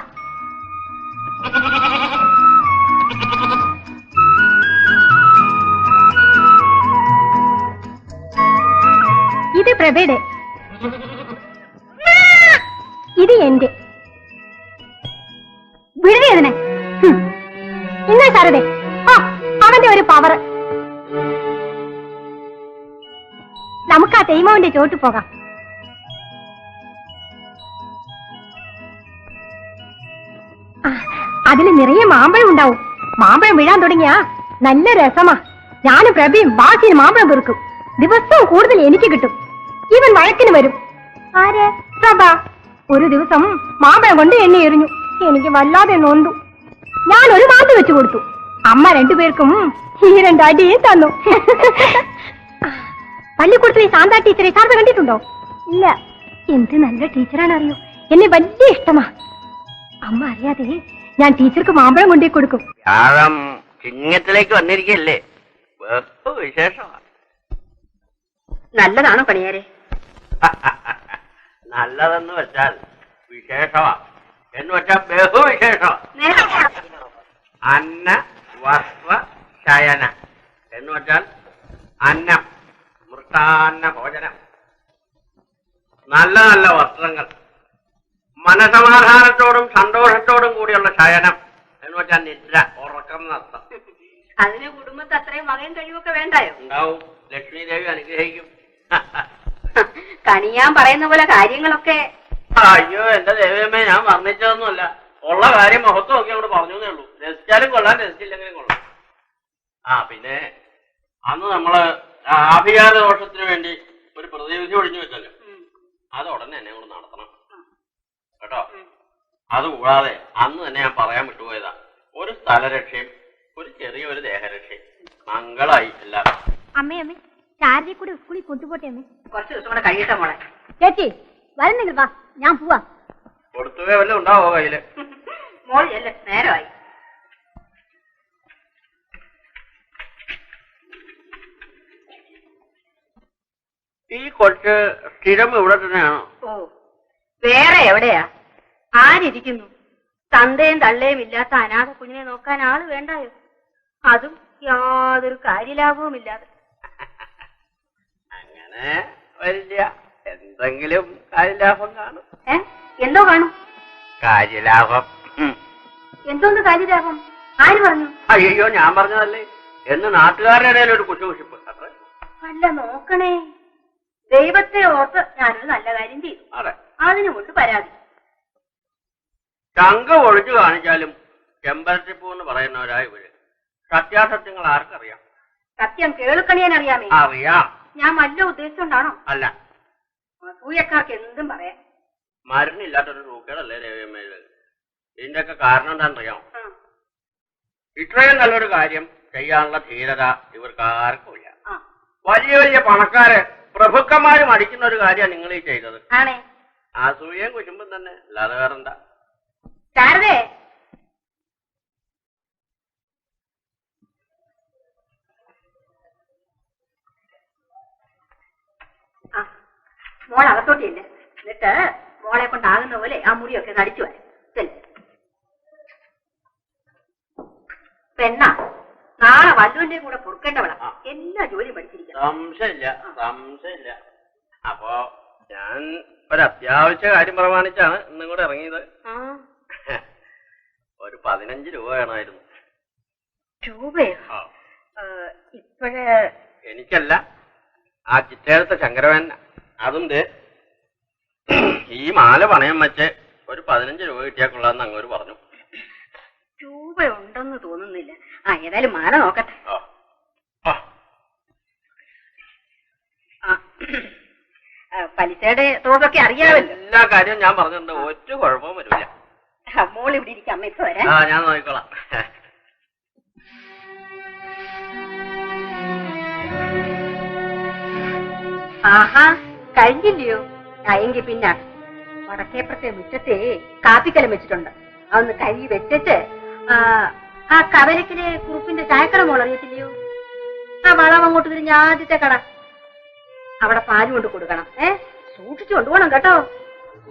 ഇത് പ്രഭയുടെ, ഇത് എന്റെ. വിടുതി അതിനെ. ഇന്നാ ശാരദേ, അവന്റെ ഒരു പവർ. നമുക്ക് ആ തേയ്മാവിന്റെ ചോട്ട് പോകാം. അതിന് നിറയെ മാമ്പഴം ഉണ്ടാവും. മാമ്പഴം വീഴാൻ തുടങ്ങിയാ നല്ല രസമാ. ഞാനും പ്രഭയും ബാസിന് മാമ്പഴം പെറുക്കും. ദിവസവും കൂടുതൽ എനിക്ക് കിട്ടും. ഇവൻ വഴക്കിന് വരും. ആര്? പ്രഭ. ഒരു ദിവസം മാമ്പഴം കൊണ്ട് എന്നെ എറിഞ്ഞു. എനിക്ക് വല്ലാതെ നൊന്തു. ഞാൻ ഒരു മാന്തി വെച്ചു കൊടുത്തു. അമ്മ 2 പേർക്കും ഈ 2 അടിയും തന്നു. പള്ളിക്കൂടത്തിലെ ശാന്ത ടീച്ചറെ സാറിന് കണ്ടിട്ടുണ്ടോ? ഇല്ല. എന്ത് നല്ല ടീച്ചറാണ് അറിയോ. എന്നെ വലിയ ഇഷ്ടമാ. അമ്മ അറിയാതെ ഞാൻ ടീച്ചർക്ക് മാമ്പഴം കൊണ്ടേ കൊടുക്കും. ചിങ്ങത്തിലേക്ക് വന്നിരിക്കല്ലേ, വിശേഷമാണ്. നല്ലതാണോ പണിയാരെ? നല്ലതെന്ന് വെച്ചാൽ വിശേഷമാ, എന്ന് വെച്ചാൽ ബഹുവിശേഷമാ. അന്ന വസ്ത്ര ശയന എന്ന് വെച്ചാൽ അന്നം, മൃഷ്ടാന്ന ഭോജനം, നല്ല നല്ല വസ്ത്രങ്ങൾ, മനസമാധാനത്തോടും സന്തോഷത്തോടും കൂടിയുള്ള ശയനം എന്ന് വെച്ചാൽ നിദ്ര, ഉറക്കം നഷ്ടം. അതിന് കുടുംബത്തെ അത്രയും വകയും കഴിവൊക്കെ വേണ്ടായോ? ഉണ്ടാവും. ലക്ഷ്മി ദേവി അനുഗ്രഹിക്കും. കണിയാൻ പറയുന്ന പോലെ കാര്യങ്ങളൊക്കെ. അയ്യോ എന്റെ ദേവിയമ്മേ, ഞാൻ വർണ്ണിച്ചതൊന്നുമല്ല. ഉള്ള കാര്യം മഹത്വം ഒക്കെ അങ്ങോട്ട് പറഞ്ഞേ ഉള്ളൂ. രസിച്ചാലും കൊള്ളാം, രസിച്ചില്ലെങ്കിലും കൊള്ളാം. പിന്നെ അന്ന് നമ്മള് ആഭിചാര ദോഷത്തിന് വേണ്ടി ഒരു പ്രതിവിധി ഒഴിഞ്ഞു വെച്ചല്ലോ, അത് ഉടനെ എന്നെ കൂടെ നടത്തണം കേട്ടോ. അതുകൂടാതെ അന്ന് തന്നെ ഞാൻ പറയാൻ വിട്ടുപോയതാ, ഒരു സ്ഥലരക്ഷയും ഒരു ചെറിയൊരു ദേഹരക്ഷയും. മംഗളായി എല്ലാം. അമ്മയമ്മേ, ശാരദയെ കൂടെ സ്കൂളിൽ കൊണ്ടുപോട്ടെ അമ്മേ. കുറച്ച് ദിവസം കൂടെ കഴിയട്ടെ മോളെ. ചേച്ചി വരുന്നെങ്കിൽ വാ, ഞാൻ പോവാ. കൊടുത്തുവേ വല്ലതും ഉണ്ടാവോ കയ്യില്? മോൾ അല്ലേ, നേരമായി. ഈ കൊച്ച് സ്ഥിരം ഇവിടെ തന്നെയാണോ? ഓ, വേറെ എവിടെയാ? ആരിയ്ക്കുന്നു? തന്തയും തള്ളയും ഇല്ലാത്ത അനാഥ കുഞ്ഞിനെ നോക്കാൻ ആള് വേണ്ടായോ? അതും യാതൊരു കാര്യലാഭവുമില്ലാതെ. അങ്ങനെ വരില്ല, എന്തെങ്കിലും കാര്യലാഭം കാണും. എന്തോ കാണും? കാര്യലാഭം. എന്തോന്ന് കാര്യലാഭം? ആര് പറഞ്ഞു? അയ്യോ, ഞാൻ പറഞ്ഞതല്ലേ. എന്ന് നാട്ടുകാരുടെ ഇടയിൽ ഒരു കുശുകുശിപ്പ് അത്ര. അല്ല നോക്കണേ, ദൈവത്തെ ഓർത്ത് ഞാനൊരു നല്ല കാര്യം ചെയ്തു. അതെ, അതിനുമുണ്ട് പരാതി. ചങ്ക ഒളിച്ചു കാണിച്ചാലും ചെമ്പരത്തിപ്പൂ എന്ന് പറയുന്നവരായി ഇവര്. സത്യാസത്യങ്ങൾ ആർക്കറിയാം? സത്യം കേൾക്കണിയാൻ അറിയാമേ. അറിയാം. ഞാൻ വല്ല ഉദ്ദേശിച്ചുകൊണ്ടാണോ? അല്ല, അസൂയക്കാർക്ക് എന്തും പറയാം. മരുന്നില്ലാത്തൊരു സൂക്കേടല്ലേ ദേവിയമ്മയില്. ഇതിന്റെയൊക്കെ കാരണം എന്താണെന്നറിയാമോ? ഇത്രയും നല്ലൊരു കാര്യം ചെയ്യാനുള്ള ധീരത ഇവർക്ക് ആർക്കുമില്ല. വലിയ വലിയ പണക്കാര് പ്രഭുക്കന്മാരും അടിക്കുന്ന ഒരു കാര്യമാണ് നിങ്ങൾ ഈ ചെയ്തത്. ആണേ, അസൂയയും കുശുമ്പും തന്നെ, അല്ലാതെ വേറെന്താ. ശാരദേ, മോൾ അകത്തോട്ടില്ല. എന്നിട്ട് മോളെ കൊണ്ടാകുന്ന പോലെ ആ മുറിയൊക്കെ നടിച്ചു വരാം. പെണ്ണ നാളെ വല്ലുവിന്റെയും കൂടെ പൊറുക്കേണ്ടവളാ. എല്ലാ ജോലിയും പഠിച്ചിരിക്കണം. സംശയമില്ല. അപ്പോ ഞാൻ ഒരു അത്യാവശ്യ കാര്യം പ്രമാണിച്ചാണ് ഇന്നും കൂടെ ഇറങ്ങിയത്. ഒരു 15 രൂപ വേണമായിരുന്നു. രൂപയോ? ഇപ്പോഴേ എനിക്കല്ല, ആ ചിറ്റേഴത്തെ ശങ്കരവൻ. അതും ഈ മാല പണയം വെച്ച് ഒരു 15 രൂപ കിട്ടിയാൽ കൊള്ളാന്ന് അങ്ങോട്ട് പറഞ്ഞു. രൂപ ഉണ്ടെന്ന് തോന്നുന്നില്ല. ഏതായാലും മാല നോക്കട്ടെ. പലിശയുടെ തോതൊക്കെ അറിയാമല്ലോ. എല്ലാ കാര്യവും ഞാൻ പറഞ്ഞിട്ടുണ്ട്, ഒരു കുഴപ്പവും വരില്ല. മോൾ ഇവിടെ ഇരിക്കാം, അമ്മ ഇപ്പൊ വരാം. ഞാൻ നോക്കിക്കോളാം. ആഹാ, കഴിഞ്ഞില്ലയോ? എങ്കിൽ പിന്നെ വടക്കേപ്പുറത്തെ മുറ്റത്തെ കാപ്പിക്കലം വെച്ചിട്ടുണ്ട്. അതൊന്ന് കഴുകി വെച്ചിട്ട് ആ കവലക്കിലെ കുറുപ്പിന്റെ ചായക്കട മോൾ അറിയത്തില്ലയോ? ആ വളം അങ്ങോട്ട് തിരിഞ്ഞ ആദ്യത്തെ കട, അവിടെ പാല് കൊണ്ട് കൊടുക്കണം. സൂക്ഷിച്ചു കൊണ്ടുപോകണം കേട്ടോ.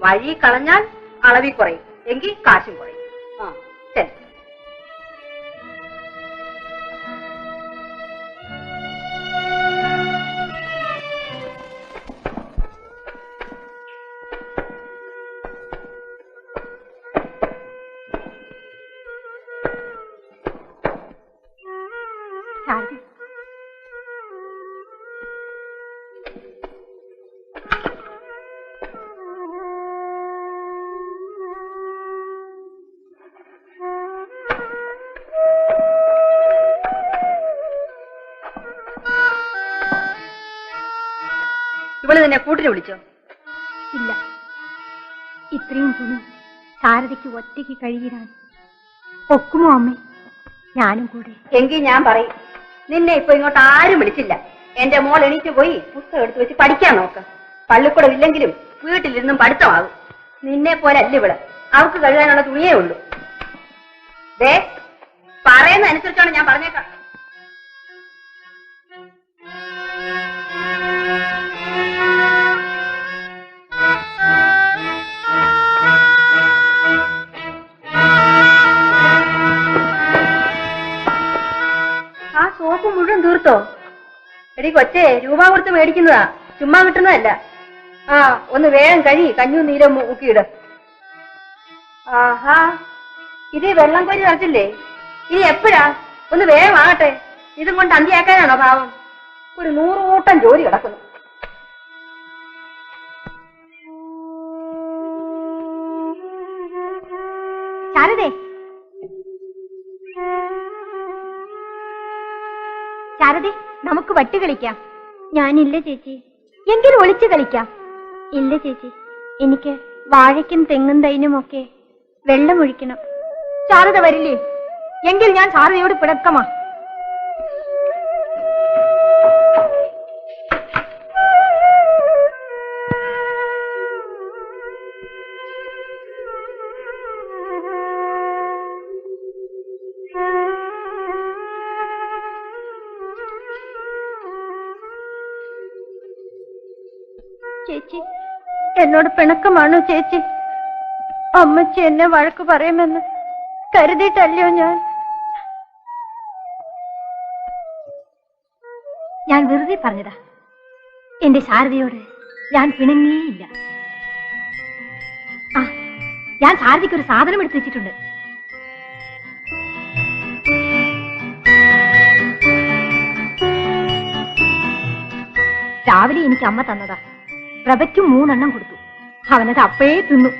വഴി കളഞ്ഞാൽ അളവിൽ കുറയും, എങ്കിൽ കാശും കുറയും. ശരി. ഇവള് നിന്നെ കൂട്ടിന് വിളിച്ചോ? ഇല്ല, ഇത്രയും തുണി ശാരദയ്ക്ക് ഒറ്റയ്ക്ക് കഴുകിടാൻ ഒക്കുമോ അമ്മേ? ഞാനും കൂടെ. എങ്കിൽ ഞാൻ പറയും, നിന്നെ ഇപ്പൊ ഇങ്ങോട്ട് ആരും വിളിച്ചില്ല. എന്റെ മോൾ എണീറ്റ് പോയി പുസ്തകം എടുത്തു വെച്ച് പഠിക്കാൻ നോക്ക്. പള്ളിക്കൂടം ഇല്ലെങ്കിലും വീട്ടിലിരുന്നും പഠിത്തമാകും. നിന്നെ പോലെ അല്ല ഇവള്, അവൾക്ക് കഴുകാനുള്ള തുണിയേ ഉള്ളൂ. പറയുന്ന അനുസരിച്ചാണ് ഞാൻ പറഞ്ഞേക്കാം. ആ സോപ്പ് മുഴുവൻ തീർത്തോ? എടി കൊച്ചേ, രൂപ കൊടുത്ത് മേടിക്കുന്നതാ, ചുമ്മാ കിട്ടുന്നതല്ല. ഒന്ന് വേഗം കഴി, കഞ്ഞു നീരം മുക്കിയിട്. ആഹാ, ഇത് വെള്ളം കോരി നിറച്ചില്ലേ? ഇനി എപ്പോഴാ? ഒന്ന് വേഗം ആകട്ടെ. ഇതും കൊണ്ട് അന്തിയാക്കാനാണോ പാവം? ഒരു 100 കൂട്ടം ജോലി കിടക്കുന്നു. ശാരദേ, ശാരദേ, നമുക്ക് വട്ട് കളിക്കാം. ഞാനില്ല ചേച്ചി. എങ്കിലും ഒളിച്ചു കളിക്കാം. ഇല്ല ചേച്ചി, എനിക്ക് വാഴയ്ക്കും തെങ്ങും തൈനുമൊക്കെ വെള്ളമൊഴിക്കണം. ശാരദ വരില്ലേ? എങ്കിൽ ഞാൻ ശാരദയോട് പിണക്കമാ. ചേച്ചി, എന്നോട് പിണക്കമാണോ ചേച്ചി? അമ്മച്ചി എന്നെ വഴക്ക് പറയുമെന്ന് കരുതിയിട്ടല്ലയോ ഞാൻ വെറുതെ പറഞ്ഞതാ. എന്റെ ശാരദയോട് ഞാൻ പിണങ്ങിയില്ല. ഞാൻ ശാരദയ്ക്ക് ഒരു സാധനം എടുത്തു വെച്ചിട്ടുണ്ട്. രാവിലെ എനിക്ക് അമ്മ തന്നതാ. പ്രഭയ്ക്കും 3 എണ്ണം കൊടുത്തു. അവനത് അപ്പോഴേ തിന്നു.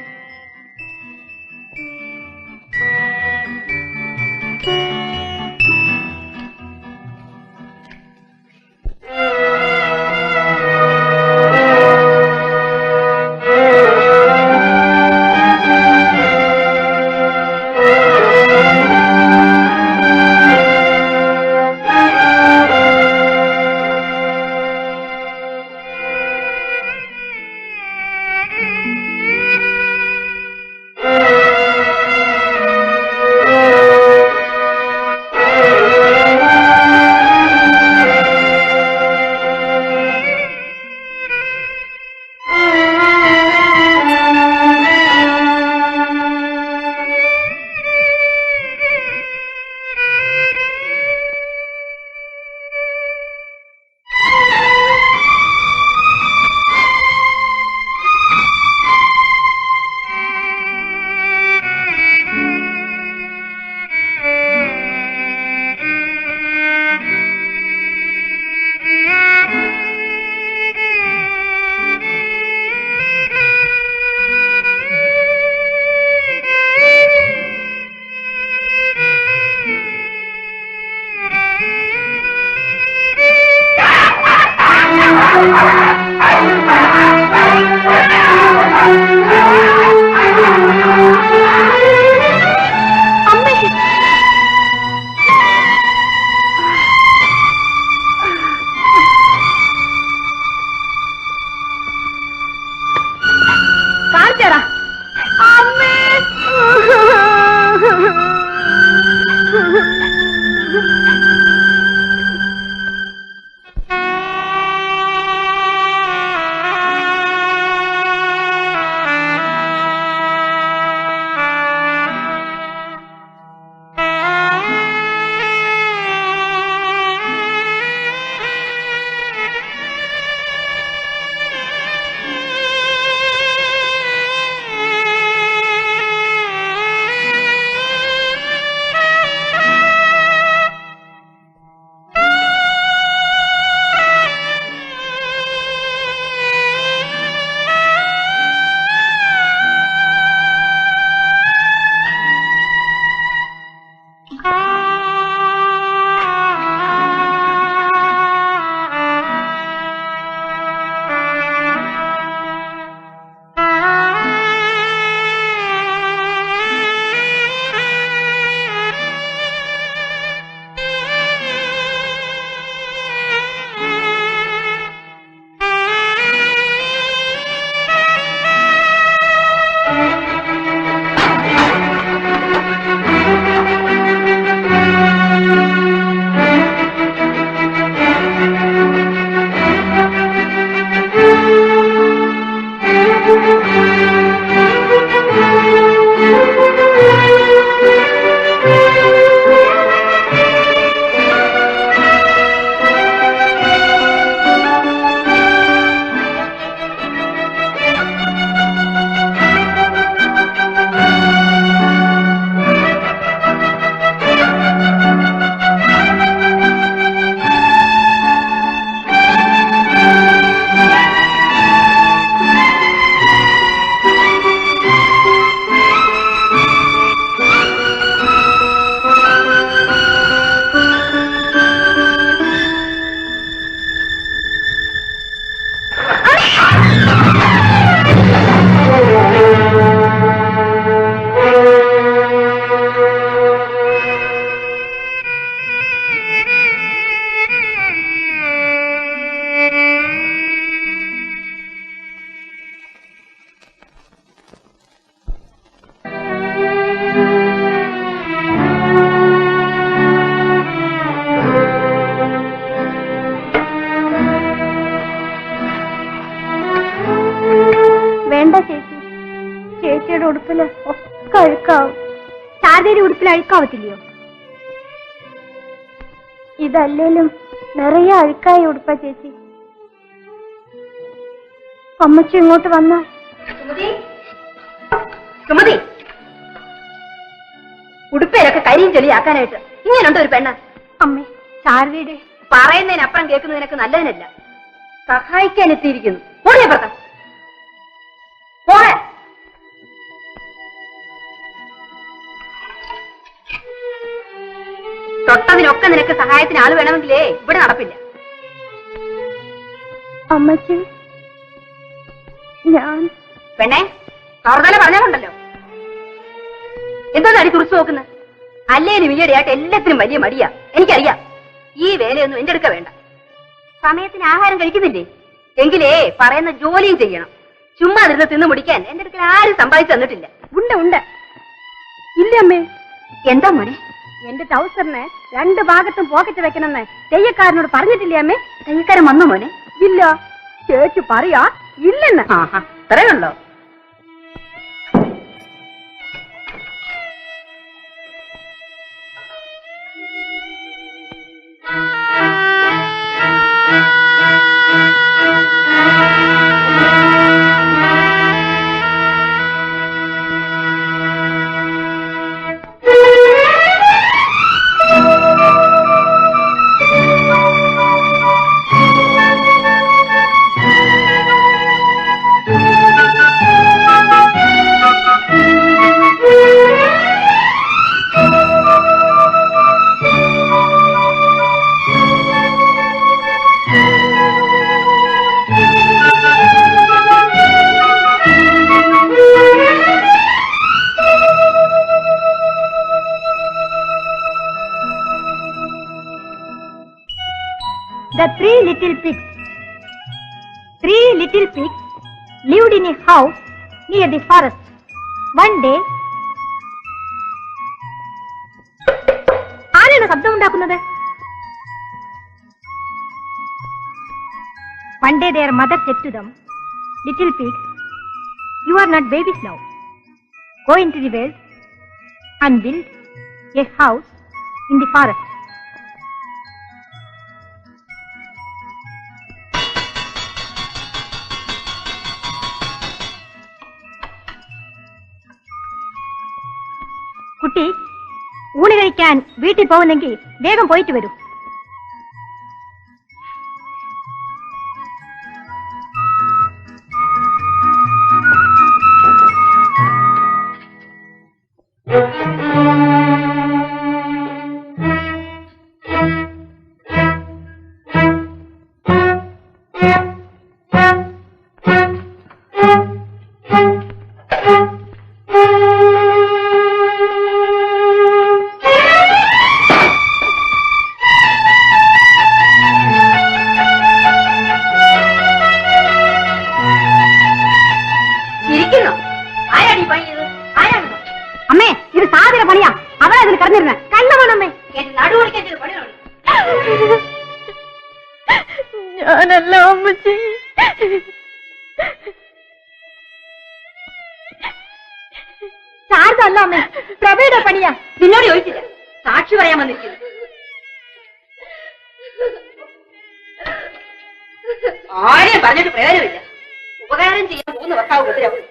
കാണിച്ചേടാ അമ്മേ. ചേച്ചിയുടെ ഉടുപ്പില് ഒക്കെ അഴുക്കാവും. ശാരദയുടെ ഉടുപ്പിൽ അഴുക്കാവത്തില്ലയോ? ഇതല്ലേലും നിറയെ അഴുക്കായ ഉടുപ്പാ ചേച്ചി. അമ്മച്ചി ഇങ്ങോട്ട് വന്നാൽ സുമതി, ഉടുപ്പയിലൊക്കെ കരിയും ചെളിയാക്കാനായിട്ട് ഇങ്ങനെയുണ്ടോ ഒരു പെണ്ണ്? അമ്മേ, ശാരദയുടെ പറയുന്നതിനപ്പുറം കേൾക്കുന്നത് നിനക്ക് നല്ലതിനല്ല. സഹായിക്കാൻ എത്തിയിരിക്കുന്നു. പോണേ പുറത്ത് പോണേ. തൊട്ടതിനൊക്കെ നിനക്ക് സഹായത്തിന് ആള് വേണമെങ്കിലേ ഇവിടെ നടപ്പില്ല. അമ്മച്ചി, ഞാൻ പെണ്ണേ കറുതല പറഞ്ഞാലുണ്ടല്ലോ. എന്തോന്നാണ് തുറച്ചു നോക്കുന്നത്? അല്ലേലും ഈയിടെയായിട്ട് എല്ലാത്തിനും വലിയ മടിയാ. എനിക്കറിയാം. ഈ വേലയൊന്നും എന്റെ അടുക്ക വേണ്ട. സമയത്തിന് ആഹാരം കഴിക്കുന്നില്ലേ? എങ്കിലേ പറയുന്ന ജോലിയും ചെയ്യണം. ചുമ്മാ നിന്ന് തിന്നു മുടിക്കാൻ എന്റെ അടുക്കൽ ആരും സമ്പാദിച്ചു തന്നിട്ടില്ല. ഉണ്ട് ഉണ്ട്. ഇല്ല അമ്മേ. എന്താ മോനെ? എന്റെ ട്രൗസറിന് 2 ഭാഗത്തും പോക്കറ്റ് വെക്കണമെന്ന് തെയ്യക്കാരനോട് പറഞ്ഞിട്ടില്ലേ അമ്മേ? തയ്യക്കാരൻ വന്നോ മോനെ? ഇല്ല. ചേച്ചി പറയാ ഇല്ലെന്ന്. ആഹാ, അത്രയുള്ളോ? little pigs. 3 little pigs lived in a house near the forest. One day, ആരാണ് ശബ്ദം ഉണ്ടാക്കുന്നത്? One day their mother said to them, little pigs, you are not babies now. Go into the world and build a house in the forest. കുട്ടി, ഊണ് കഴിക്കാൻ വീട്ടിൽ പോകുന്നെങ്കിൽ വേഗം പോയിട്ട് വരൂ. അമ്മേ, ഇത് സാധന പണിയാ. അവളെ അതിൽ കിടന്നിരുന്ന കണ്ണമാണമ്മേ. ഞാനല്ല അമ്മച്ചി. ശാരദ അല്ല അമ്മേ, പ്രഭയുടെ പണിയാ. നിന്നോട് ചോദിച്ചില്ല, സാക്ഷി പറയാൻ വന്നിരിക്കുന്നു. ആരെയും പറഞ്ഞിട്ട് പ്രയോജനമില്ല. ഉപകാരം ചെയ്യാൻ പോകുന്ന ഭർത്താവ് ഉപദ്രവം.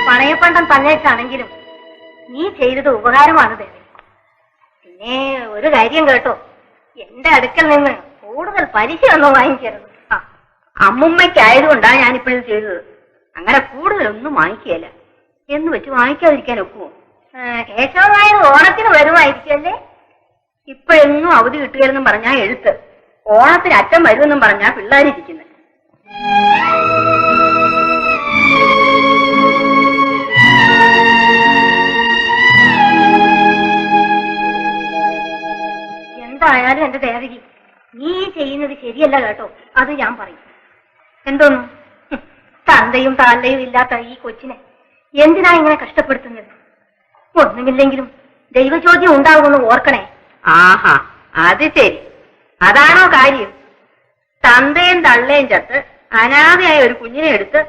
പണയപ്പണ്ടം തന്നേക്കാണെങ്കിലും നീ ചെയ്തത് ഉപകാരമാണ് ദേവി. പിന്നെ ഒരു കാര്യം കേട്ടോ, എന്റെ അടുക്കൽ നിന്ന് കൂടുതൽ പലിശ ഒന്നും വാങ്ങിക്കരുത്. അമ്മുമ്മയ്ക്കായതുകൊണ്ടാണ് ഞാനിപ്പോഴും ചെയ്തത്. അങ്ങനെ കൂടുതലൊന്നും വാങ്ങിക്കുകയല്ല. എന്ന് വെച്ച് വാങ്ങിക്കാതിരിക്കാൻ ഒക്കുമോ? കേശവനായ ഓണത്തിന് വരുമായിരിക്കല്ലേ? ഇപ്പോഴെങ്ങും അവധി കിട്ടുകയെന്നും പറഞ്ഞാ എഴുത്ത്, ഓണത്തിന് അച്ഛൻ വരുമെന്നും പറഞ്ഞാ പിള്ളേരിരിക്കുന്നത്. എന്തായാലും എന്റെ ദേവകി, നീ ചെയ്യുന്നത് ശരിയല്ല കേട്ടോ. അത് ഞാൻ പറയും. എന്തോന്നു, തന്തയും താന്തയും ഇല്ലാത്ത ഈ കൊച്ചിനെ എന്തിനാ ഇങ്ങനെ കഷ്ടപ്പെടുത്തുന്നത്? ഒന്നുമില്ലെങ്കിലും ദൈവചോദ്യം ഉണ്ടാകുമെന്ന് ഓർക്കണേ. ആഹാ, അത് ശരി. അതാണോ കാര്യം? തന്തയും തള്ളയും ചത്ത് അനാഥയായ ഒരു കുഞ്ഞിനെ എടുത്ത്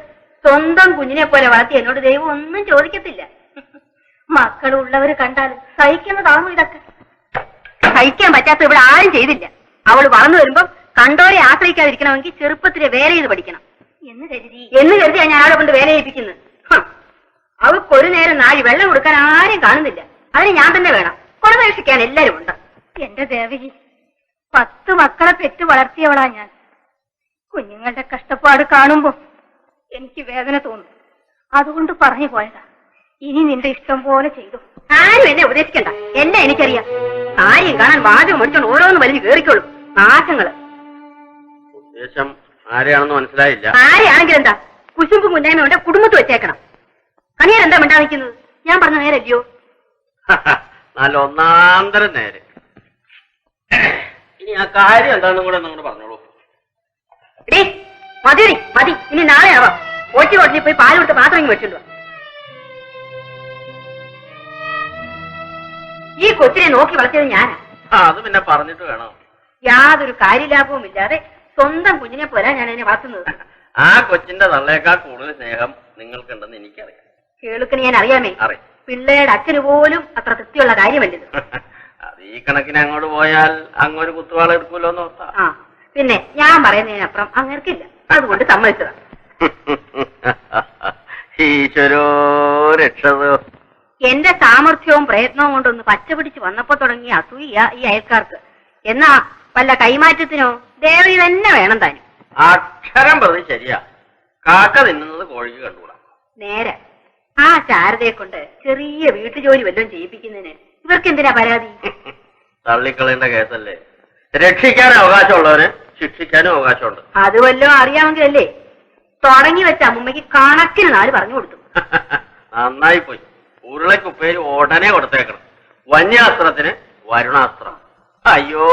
സ്വന്തം കുഞ്ഞിനെ പോലെ വളർത്തി എന്നോട് ദൈവം ഒന്നും ചോദിക്കത്തില്ല. മക്കളുള്ളവര് കണ്ടാൽ സഹിക്കുന്നതാണോ ഇതൊക്കെ? സഹിക്കാൻ പറ്റാത്ത ഇവിടെ ആരും ചെയ്തില്ല. അവൾ വളർന്നു വരുമ്പം കണ്ടോരെ ആശ്രയിക്കാതിരിക്കണമെങ്കിൽ ചെറുപ്പത്തിലെ വേല ചെയ്ത് പഠിക്കണം എന്ന് കരുതിയാ ഞാൻ അവളെ കൊണ്ട് വേല ചെയ്യിപ്പിക്കുന്നത്. അവൾക്കൊരു നേരം നാഴി വെള്ളം കൊടുക്കാൻ ആരും കാണുന്നില്ല. അതിന് ഞാൻ തന്നെ വേണം. കുടമേക്ഷിക്കാൻ എല്ലാരും ഉണ്ട്. എന്റെ ദേവകി, 10 മക്കളെ പെറ്റു വളർത്തിയവളാ ഞാൻ. കുഞ്ഞുങ്ങളുടെ കഷ്ടപ്പാട് കാണുമ്പോ എനിക്ക് വേദന തോന്നും. അതുകൊണ്ട് പറഞ്ഞു പോയതാ. ഇനി നിന്റെ ഇഷ്ടം പോലെ ചെയ്തു. ആരും എന്നെ ഉപദേശിക്കണ്ട, എന്നെ എനിക്കറിയാം. ആരെയും കാണാൻ വാചകം മുടിച്ചോണ്ട് ഓരോന്ന് വലിഞ്ഞ് കേറിക്കോളും. നാശങ്ങള്. ഉദ്ദേശം ആരെയാണെന്ന് മനസ്സിലായില്ല. ആരെയാണെങ്കിൽ എന്താ, കുശുമ്പും കുഞ്ഞായ്മ കൊണ്ട് കുടുംബത്ത് വെച്ചേക്കണം. കണിയാരെന്താ മിണ്ടാ നിൽക്കുന്നത്? ഞാൻ പറഞ്ഞ നേരല്ലയോ? നല്ല ഒന്നാന്തരം നേരെ. ഇനി ആ കാര്യം എന്താണെന്നും കൂടെ നിങ്ങളോട് പറഞ്ഞോളൂ. മതി മതി, ഇനി നാളെ ആവാം. ഓറ്റി കോടതി പോയി പാല് കൊടുത്ത് പാത്രം വെച്ചിട്ടുണ്ടോ? ഈ കൊച്ചിനെ നോക്കി വളർത്തിയത് ഞാനാ. അത് പിന്നെ പറഞ്ഞിട്ട് വേണം. യാതൊരു കാര്യലാഭവും ഇല്ലാതെ സ്വന്തം കുഞ്ഞിനെ പോലെ ഞാൻ അതിനെ വളർത്തുന്നത്. ആ കൊച്ചിന്റെ തള്ളയേക്കാൾ കൂടുതൽ സ്നേഹം നിങ്ങൾക്കുണ്ടെന്ന് എനിക്കറിയാം. കേളുക്കിന് ഞാൻ അറിയാമേ. അറിയാം. പിള്ളേരുടെ അച്ഛന് പോലും അത്ര തൃപ്തിയുള്ള കാര്യമല്ലത്. അത് ഈ കണക്കിന് അങ്ങോട്ട് പോയാൽ അങ്ങൊരു കുത്തുവാള എടുക്കൂലോ എന്ന് ഓർത്താ. ആ, പിന്നെ ഞാൻ പറയുന്നതിനപ്പുറം അങ്ങർക്കില്ല. അതുകൊണ്ട് സമ്മതിച്ചതാ. ഈശ്വരോ രക്ഷതോ. എന്റെ സാമർഥ്യവും പ്രയത്നവും കൊണ്ടൊന്ന് പച്ച പിടിച്ച് വന്നപ്പോ തുടങ്ങിയ അസൂയ ഈ അയൽക്കാർക്ക്. എന്നാ വല്ല കൈമാറ്റത്തിനോ ദേവി തന്നെ വേണം താനും. അക്ഷരം പ്രതി ശരിയാ. കാക്ക തിന്നുന്നത് കോഴിക്ക് കണ്ടുകൂടാ. നേരെ ആ ശാരദയെ കൊണ്ട് ചെറിയ വീട്ടുജോലി വല്ലതും ചെയ്യിപ്പിക്കുന്നതിന് ഇവർക്ക് എന്തിനാ പരാതി? തള്ളിക്കളയേണ്ട കേസല്ലേ. രക്ഷിക്കാൻ അവകാശമുള്ളവന് ശിക്ഷിക്കാനും അവകാശമുണ്ട്. അത് വല്ലതും അറിയാമെങ്കിലല്ലേ തുടങ്ങി വെച്ച അമ്മയ്ക്ക് കണക്കിന് നാല് പറഞ്ഞു കൊടുത്തു. നന്നായി പോയി. ഉരുളക്കുപ്പേര് ഉടനെ കൊടുത്തേക്കണം. വന്യാസ്ത്രത്തിന് വരുണാസ്ത്രം. അയ്യോ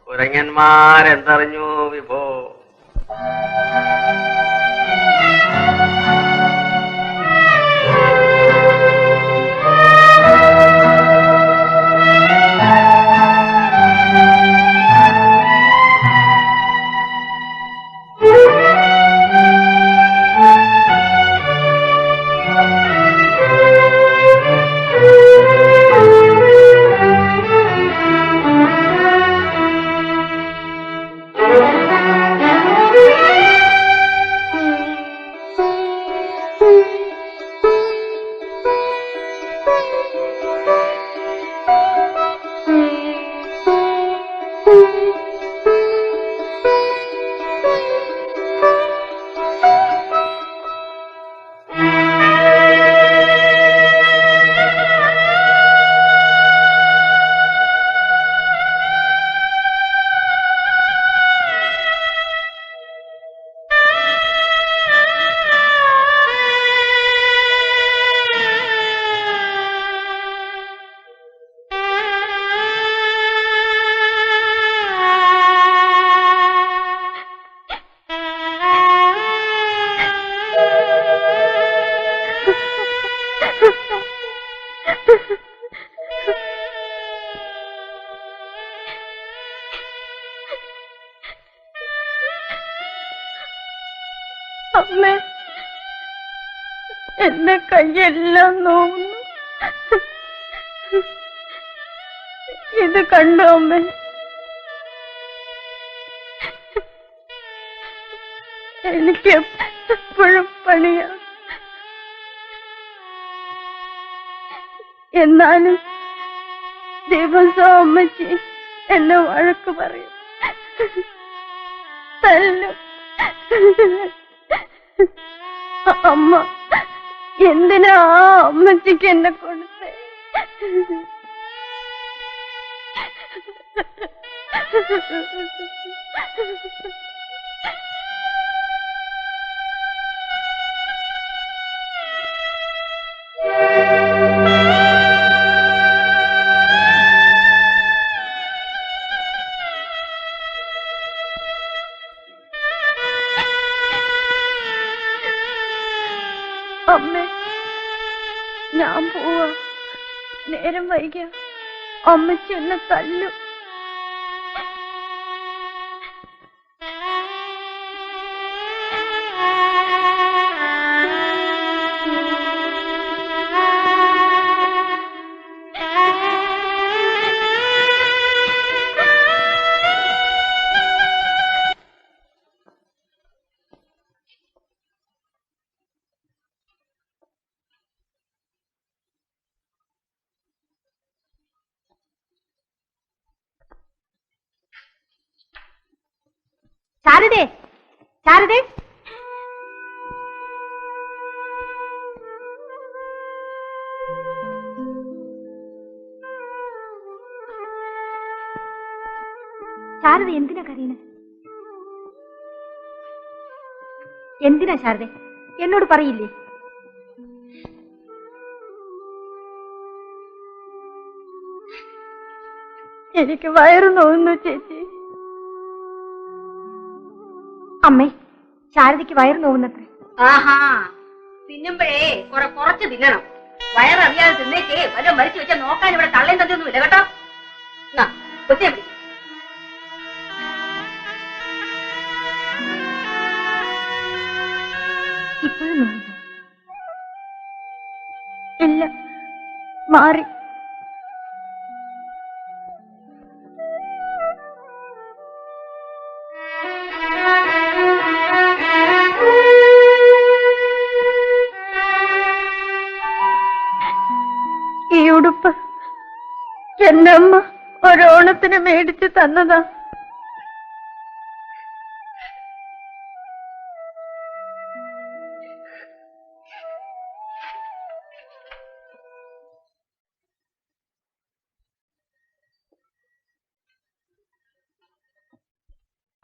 കുരങ്ങന്മാരെന്തറിഞ്ഞു വിഭോ. അമ്മേ, എന്നെ കയ്യെല്ലാം നോവുന്നു. ഇത് കണ്ടോ അമ്മേ? എനിക്ക് എപ്പോഴും പണിയാ. എന്നാലും ദിവസം അമ്മച്ചി എന്നെ വഴക്ക് പറയും, തല്ലും. അമ്മ എന്തിനാ ആ അമ്മച്ചിക്ക് എന്നെ കൊടുത്തേ? അമ്മേ, ഞാൻ പോവാ. നേരം വൈകിയ അമ്മച്ചി എന്നെ തല്ലും. ശാരദേ, ശാരദേ, ശാരദ എന്തിനാ കരയുന്നത്? എന്തിനാ ശാരദേ? എന്നോട് പറയില്ലേ? എനിക്ക് വയറു നോവുന്നു ചേച്ചി. അമ്മേ, ശാരദയ്ക്ക് വയറ് നോവുന്നത്രേ. ആഹാ, തിന്നുമ്പോഴേ കുറച്ച് തിന്നണം. വയററിയാതെ തിന്നേക്കേ വല്ല മരിച്ചു വെച്ചാൽ നോക്കാൻ ഇവിടെ തള്ളയും തന്നെയൊന്നുമില്ല കേട്ടോ. ഇപ്പോഴും ഇല്ല, മാറി. ഈ ഉടുപ്പ് എന്റെ അമ്മ ഒരോണത്തിന് മേടിച്ചു തന്നതാ.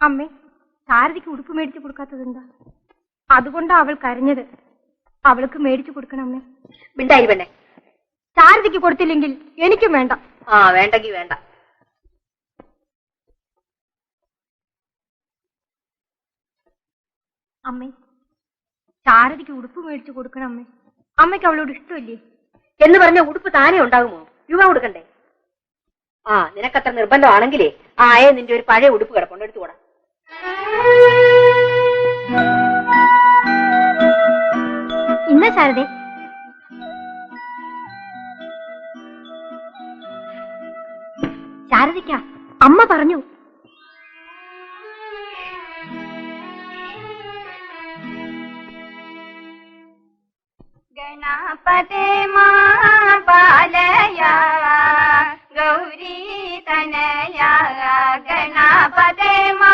അമ്മേ, ശാരദയ്ക്ക് ഉടുപ്പ് മേടിച്ചു കൊടുക്കാത്തതെന്താ? അതുകൊണ്ടാ അവൾ കരഞ്ഞത്. അവൾക്ക് മേടിച്ചു കൊടുക്കണം അമ്മേ. മിണ്ടായി പെണ്ണെ. ശാരദയ്ക്ക് കൊടുത്തില്ലെങ്കിൽ എനിക്കും വേണ്ട. ആ, വേണ്ടെങ്കി വേണ്ട. അമ്മേ, ശാരദയ്ക്ക് ഉടുപ്പ് മേടിച്ചു കൊടുക്കണം അമ്മേ. അമ്മയ്ക്ക് അവളോട് ഇഷ്ടമില്ലേ? എന്ന് പറഞ്ഞ ഉടുപ്പ് താനേ ഉണ്ടാകുമോ? രൂപ കൊടുക്കണ്ടേ? ആ, നിനക്കത്ര നിർബന്ധമാണെങ്കിലേ ആ നിന്റെ ഒരു പഴയ ഉടുപ്പ് കിടപ്പുണ്ട്, എടുത്തുകൂടാ. ഇന്ന ശാരദേ, ശാരദയ്ക്കാ അമ്മ പറഞ്ഞു. ഗണപതേ മാ പാലയ ഗൗരീ തനയ ഗണപതേ മാ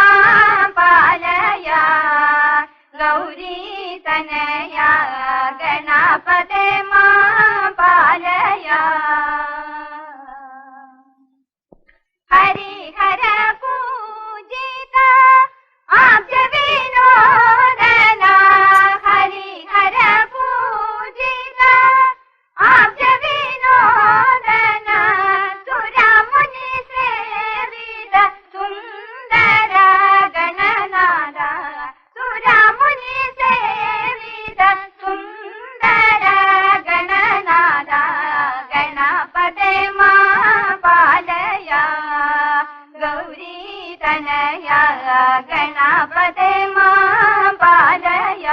പാലയ ഗൗരീ തനയ ഗണപതേ മാ പാലയ ഹരിഹര പൂജിത ആബ്ജ വിനോദന ഹരിഹര പൂജിത ആബ്ജ വിനോദന സുരമുനി സേവിത സുന്ദര ഗണനാഥ സുരമുനി സേവിത സുന്ദര ഗണനാഥ ഗണപതേ മാ പാലയ ഗൗരീ തനയ ഗണപതേ മാ പാലയ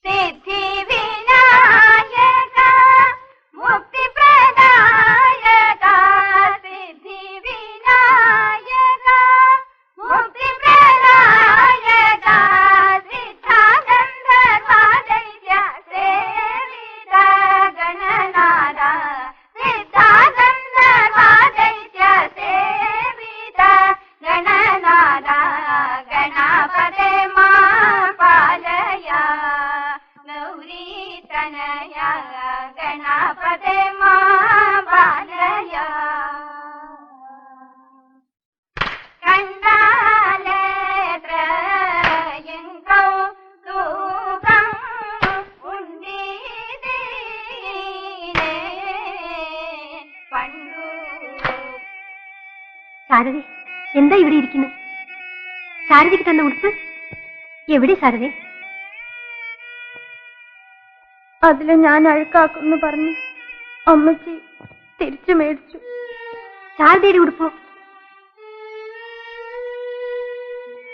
സിദ്ധി വിനായക മുക്തി പ്രദായക സിദ്ധി വിനായക മുക്തി പ്രദായക സിദ്ധാനന്ദ സാദൈത്യ സേവിത ഗണനാഥ സിദ്ധാനന്ദ സാദൈത്യ സേവിത ഗണനാഥ ഗണപതേ മാ പാലയ ഗൗരീ തനയ ഗണപതേ മാ പാലയ കണ്ടാലേത്രയും കൗതുകം ഉണ്ടീതീനെ പണ്ടു. ശാരദേ, എന്താ ഇവിടെ ഇരിക്കുന്നത്? ശാരദയ്ക്ക് തന്ന ഉടുപ്പ് എവിടെ ശാരദേ? അതില് ഞാൻ അഴുക്കാക്കുന്നു പറഞ്ഞു അമ്മച്ചി തിരിച്ചു മേടിച്ചു. ശാരദയുടെ ഉടുപ്പോ?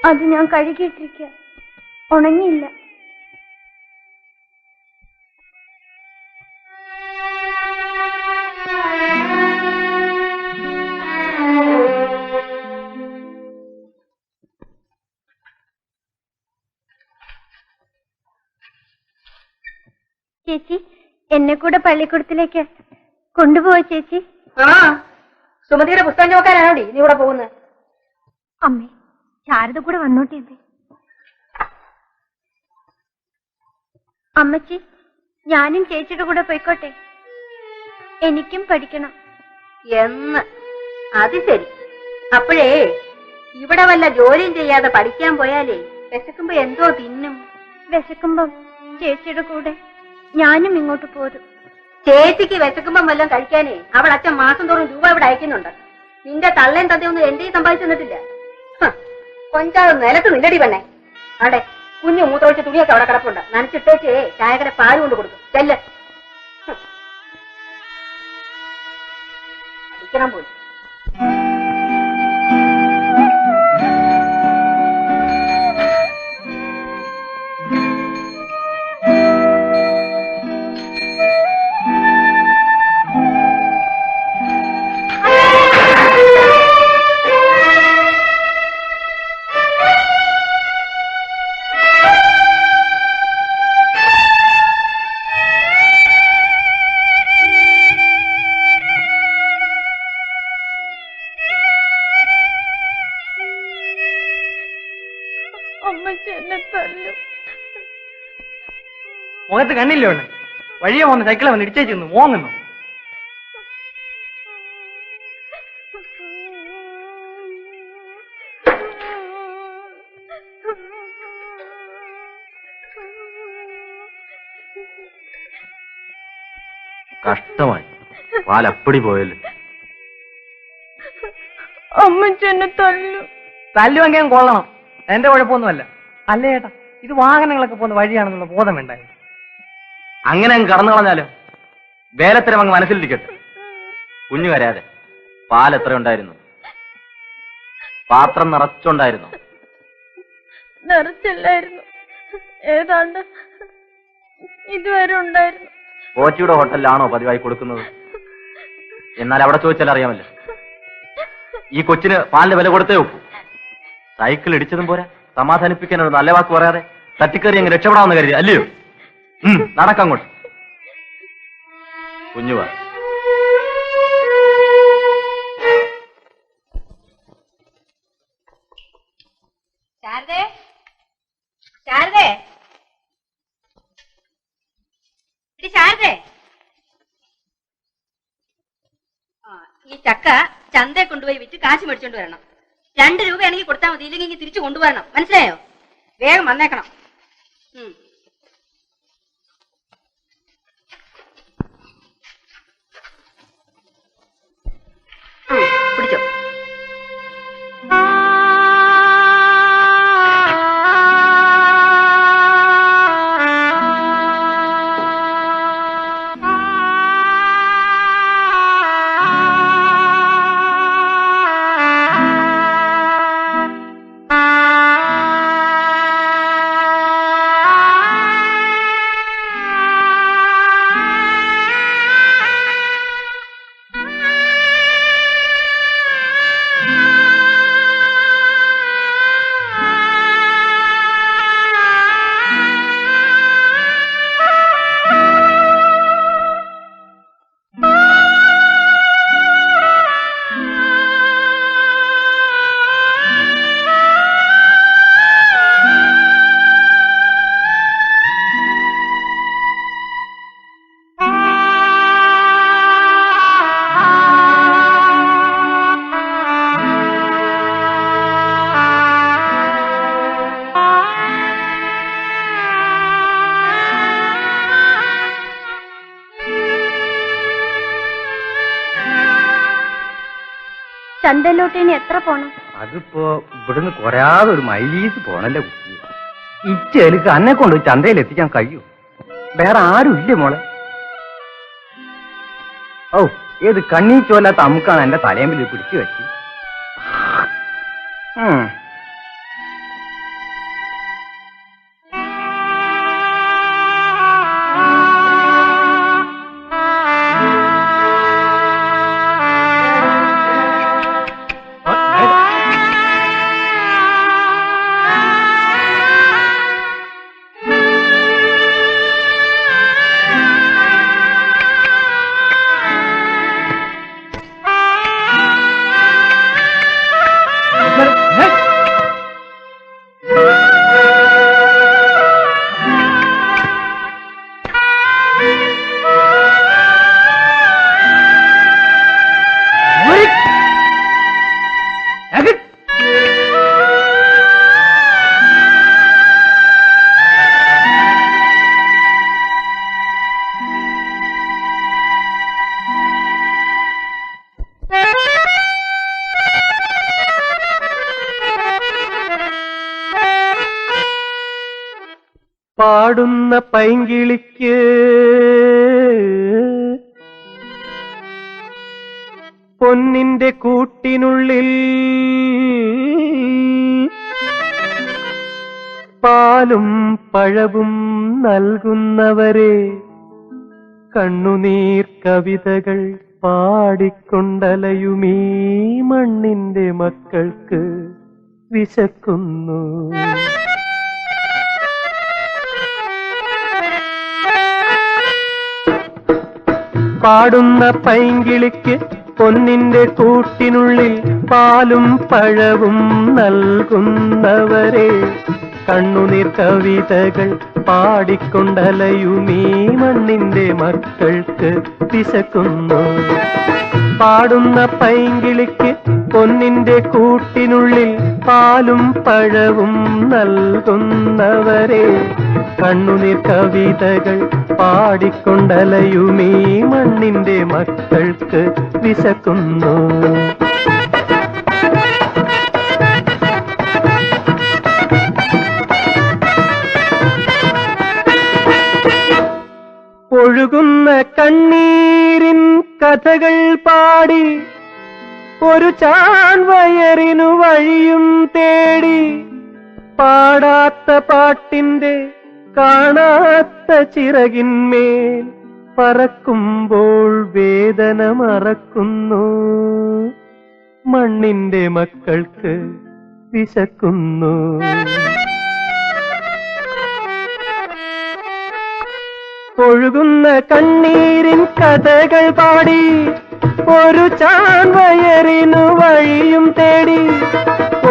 അത് ഞാൻ കഴുകിയിട്ടിരിക്കുക, ഉണങ്ങിയില്ല. ചേച്ചി, എന്നെ കൂടെ പള്ളിക്കൂടത്തിലേക്ക് കൊണ്ടുപോവാ ചേച്ചി. ആ, സുമതിയുടെ പുസ്തകം നോക്കാനാണോടി നീ ഇവിടെ പോകുന്നത്? അമ്മേ, ശാരദ കൂടെ വന്നോട്ടെ അമ്മേ. അമ്മച്ചി, ഞാനും ചേച്ചിയുടെ കൂടെ പോയിക്കോട്ടെ? എനിക്കും പഠിക്കണം. എന്ന്? അത് ശരി. അപ്പോഴേ ഇവിടെ വല്ല ജോലിയും ചെയ്യാതെ പഠിക്കാൻ പോയാലേ വിശക്കുമ്പോ എന്തോ തിന്നും. വിശക്കുമ്പം ചേച്ചിയുടെ കൂടെ ഞാനും ഇങ്ങോട്ട് പോരും. ചേച്ചിക്ക് വിശക്കുമ്പം വല്ലതും കഴിക്കാനേ അവൾ അച്ഛൻ മാസം തോറും രൂപ ഇവിടെ അയക്കുന്നുണ്ട്. നിന്റെ തള്ളേം തന്തയൊന്നും എന്റെ സമ്പാദിച്ചു തന്നിട്ടില്ല. കൊഞ്ചാതെ നിലത്ത് നില്ലടി പെണ്ണേ. അവിടെ കുഞ്ഞു മൂത്രമൊഴിച്ച തുണിയൊക്കെ അവിടെ കിടപ്പുണ്ട്. നനച്ചിട്ടേച്ചേ ചായക്കട പാല് കൊണ്ട് കൊടുക്കും. ചെല്ല്. പഠിക്കണം പോയി. മുഖത്ത് കണ്ണില്ലേ ഉണ്ട്? വഴിയെ പോകുന്ന സൈക്കിളെ വന്ന് ഇടിച്ചേച്ചു മോങ്ങുന്നു. കഷ്ടമായി, പാലപ്പടി പോയല്ലോ. അമ്മച്ചെന്നെ തല്ലു. തല്ലുവെങ്കിൽ കൊള്ളണം, എന്റെ കുഴപ്പമൊന്നുമല്ല. അല്ലേ ചേട്ടാ, ഇത് വാഹനങ്ങളൊക്കെ പോകുന്ന വഴിയാണെന്നുള്ള ബോധം വേണ്ടായി. അങ്ങനെ അങ്ങ് കടന്നു കളഞ്ഞാലോ? വേലത്തരം അങ്ങ് മനസ്സിലിരിക്കട്ടെ. കുഞ്ഞു കരയാതെ. പാൽ എത്ര ഉണ്ടായിരുന്നു? പാത്രം നിറച്ചുണ്ടായിരുന്നു? നിറച്ചില്ലായിരുന്നു, ഏതാണ്ട് ഇതുവരെ ഉണ്ടായിരുന്നു. കോച്ചിയുടെ ഹോട്ടലിലാണോ പതിവായി കൊടുക്കുന്നത്? എന്നാൽ അവിടെ ചോദിച്ചാൽ അറിയാമല്ലോ. ഈ കൊച്ചിന് പാലിന്റെ വില കൊടുത്തേ ഒക്കൂ. സൈക്കിൾ ഇടിച്ചതും പോരാ, സമാധാനിപ്പിക്കാൻ ഒരു നല്ല വാക്ക് പറയാതെ തട്ടിക്കറി അങ്ങ് രക്ഷപ്പെടാമെന്ന് കരുതി അല്ലയോ? നടക്കങ്ങോട്ട്. കുഞ്ഞുവാ. ശാരദേ, ശാരദേ, ശാരദേ, ഈ ചക്ക ചന്തയെ കൊണ്ടുപോയി വിറ്റ് കാശ് മേടിച്ചോണ്ട് വരണം. 2 രൂപയാണെങ്കിൽ കൊടുത്താൽ മതി, ഇല്ലെങ്കിൽ തിരിച്ചു കൊണ്ടുവരണം. മനസ്സിലായോ? വേഗം വന്നേക്കണം. പിടിച്ചോ. ചന്തയിലോട്ട് ഇനി എത്ര പോണം? അതിപ്പോ ഇവിടുന്ന് കൊരാതെ ഒരു മൈലീസ് പോണല്ലേ കുട്ടി. ഇച്ചേലിക്ക് അന്നെ കൊണ്ട് ചന്തയിൽ എത്തിക്കാൻ കഴിയൂ? വേറെ ആരും ഇല്ലേ മോളെ? ഓ, ഏത് കണ്ണീ ചോലാത്ത അമുക്കാണ് എന്റെ തലയമ്പിൽ പിടിച്ചു വെച്ച്. പാടുന്ന പൈങ്കിളിക്ക് പൊന്നിന്റെ കൂട്ടിനുള്ളിൽ പാലും പഴവും നൽകുന്നവരെ കണ്ണുനീർ കവിതകൾ പാടിക്കൊണ്ടലയുമീ മണ്ണിന്റെ മക്കൾക്ക് വിശക്കുന്നു. പാടുന്ന പൈങ്കിളിക്ക് പൊന്നിന്റെ കൂട്ടിനുള്ളിൽ പാലും പഴവും നൽകുന്നവരെ കണ്ണുനീർ കവിതകൾ പാടിക്കൊണ്ടലയുമീ മണ്ണിന്റെ മക്കൾക്ക് വിശക്കുന്നു. പാടുന്ന പൈങ്കിളിക്ക് പൊന്നിന്റെ കൂട്ടിനുള്ളിൽ പാലും പഴവും നൽകുന്നവരെ കണ്ണുനീർ കവിതകൾ പാടിക്കൊണ്ടലയുമീ മണ്ണിന്റെ മക്കൾക്ക് വിശക്കുന്നു. ഒഴുകുന്ന കണ്ണീരിൻ കഥകൾ പാടി ഒരു ചാൺവയറിനു വഴിയും തേടി പാടാത്ത പാട്ടിന്റെ കാണാത്ത ചിറകിന്മേൽ പറക്കുമ്പോൾ വേദന മറക്കുന്നു. മണ്ണിന്റെ മക്കൾക്ക് വിശക്കുന്നു. ഒഴുകുന്ന കണ്ണീരിൻ കഥകൾ പാടി ഒരു ചാൺവയറിനു വഴിയും തേടി.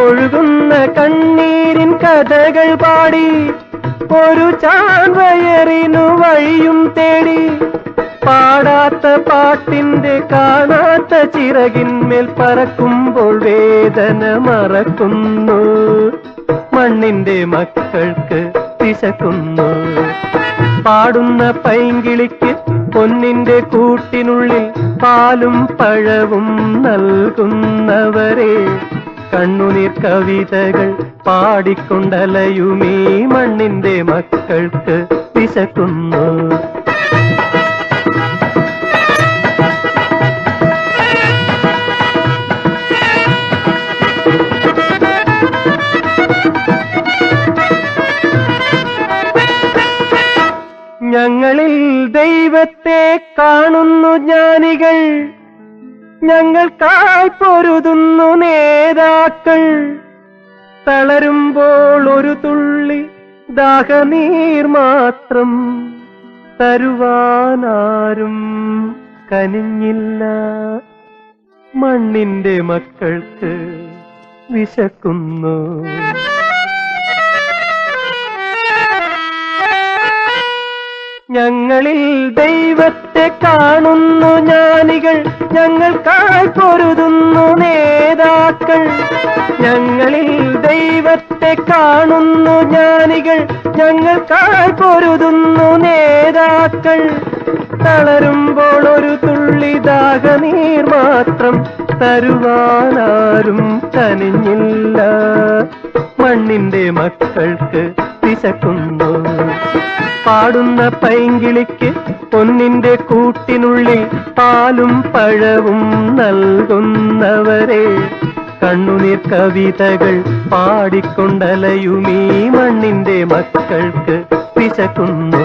ഒഴുകുന്ന കണ്ണീരിൻ കഥകൾ പാടി ഒരു ചാൺവയറിനു വഴിയും തേടി പാടാത്ത പാട്ടിന്റെ കാണാത്ത ചിറകിന്മേൽ പറക്കുമ്പോൾ വേദന മറക്കുന്നു. മണ്ണിന്റെ മക്കൾക്ക് വിശക്കുന്നു. പാടുന്ന പൈങ്കിളിക്ക് പൊന്നിന്റെ കൂട്ടിനുള്ളിൽ പാലും പഴവും നൽകുന്നവരെ കണ്ണുനീർ കവിതകൾ പാടിക്കൊണ്ടലയുമീ മണ്ണിന്റെ മക്കൾക്ക് വിശക്കുന്നു. ഞങ്ങളിൽ ദൈവത്തെ കാണുന്നു ജ്ഞാനികൾ, ഞങ്ങൾക്കായി പൊരുതുന്നു നേതാക്കൾ. തളരുമ്പോൾ ഒരു തുള്ളി ദാഹനീർ മാത്രം തരുവാനാരും കനിഞ്ഞില്ല. മണ്ണിന്റെ മക്കൾക്ക് വിശക്കുന്നു. ഞങ്ങളിൽ ദൈവത്തെ കാണുന്നു ജ്ഞാനികൾ, ഞങ്ങൾക്കായി പൊരുതുന്നു നേതാക്കൾ. ഞങ്ങളിൽ ദൈവത്തെ കാണുന്നു ജ്ഞാനികൾ, ഞങ്ങൾക്കായി പൊരുതുന്നു നേതാക്കൾ. തളരുമ്പോൾ ഒരു തുള്ളി ദാഹനീർ മാത്രം തരുവാനാരും കനിഞ്ഞില്ല. മണ്ണിന്റെ മക്കൾക്ക് വിശക്കുന്നു. പാടുന്ന പൈങ്കിളിക്ക് പൊന്നിന്റെ കൂട്ടിനുള്ളിൽ പാലും പഴവും നൽകുന്നവരെ കണ്ണുനീർ കവിതകൾ പാടിക്കൊണ്ടലയുമീ മണ്ണിന്റെ മക്കൾക്ക് വിശക്കുന്നു.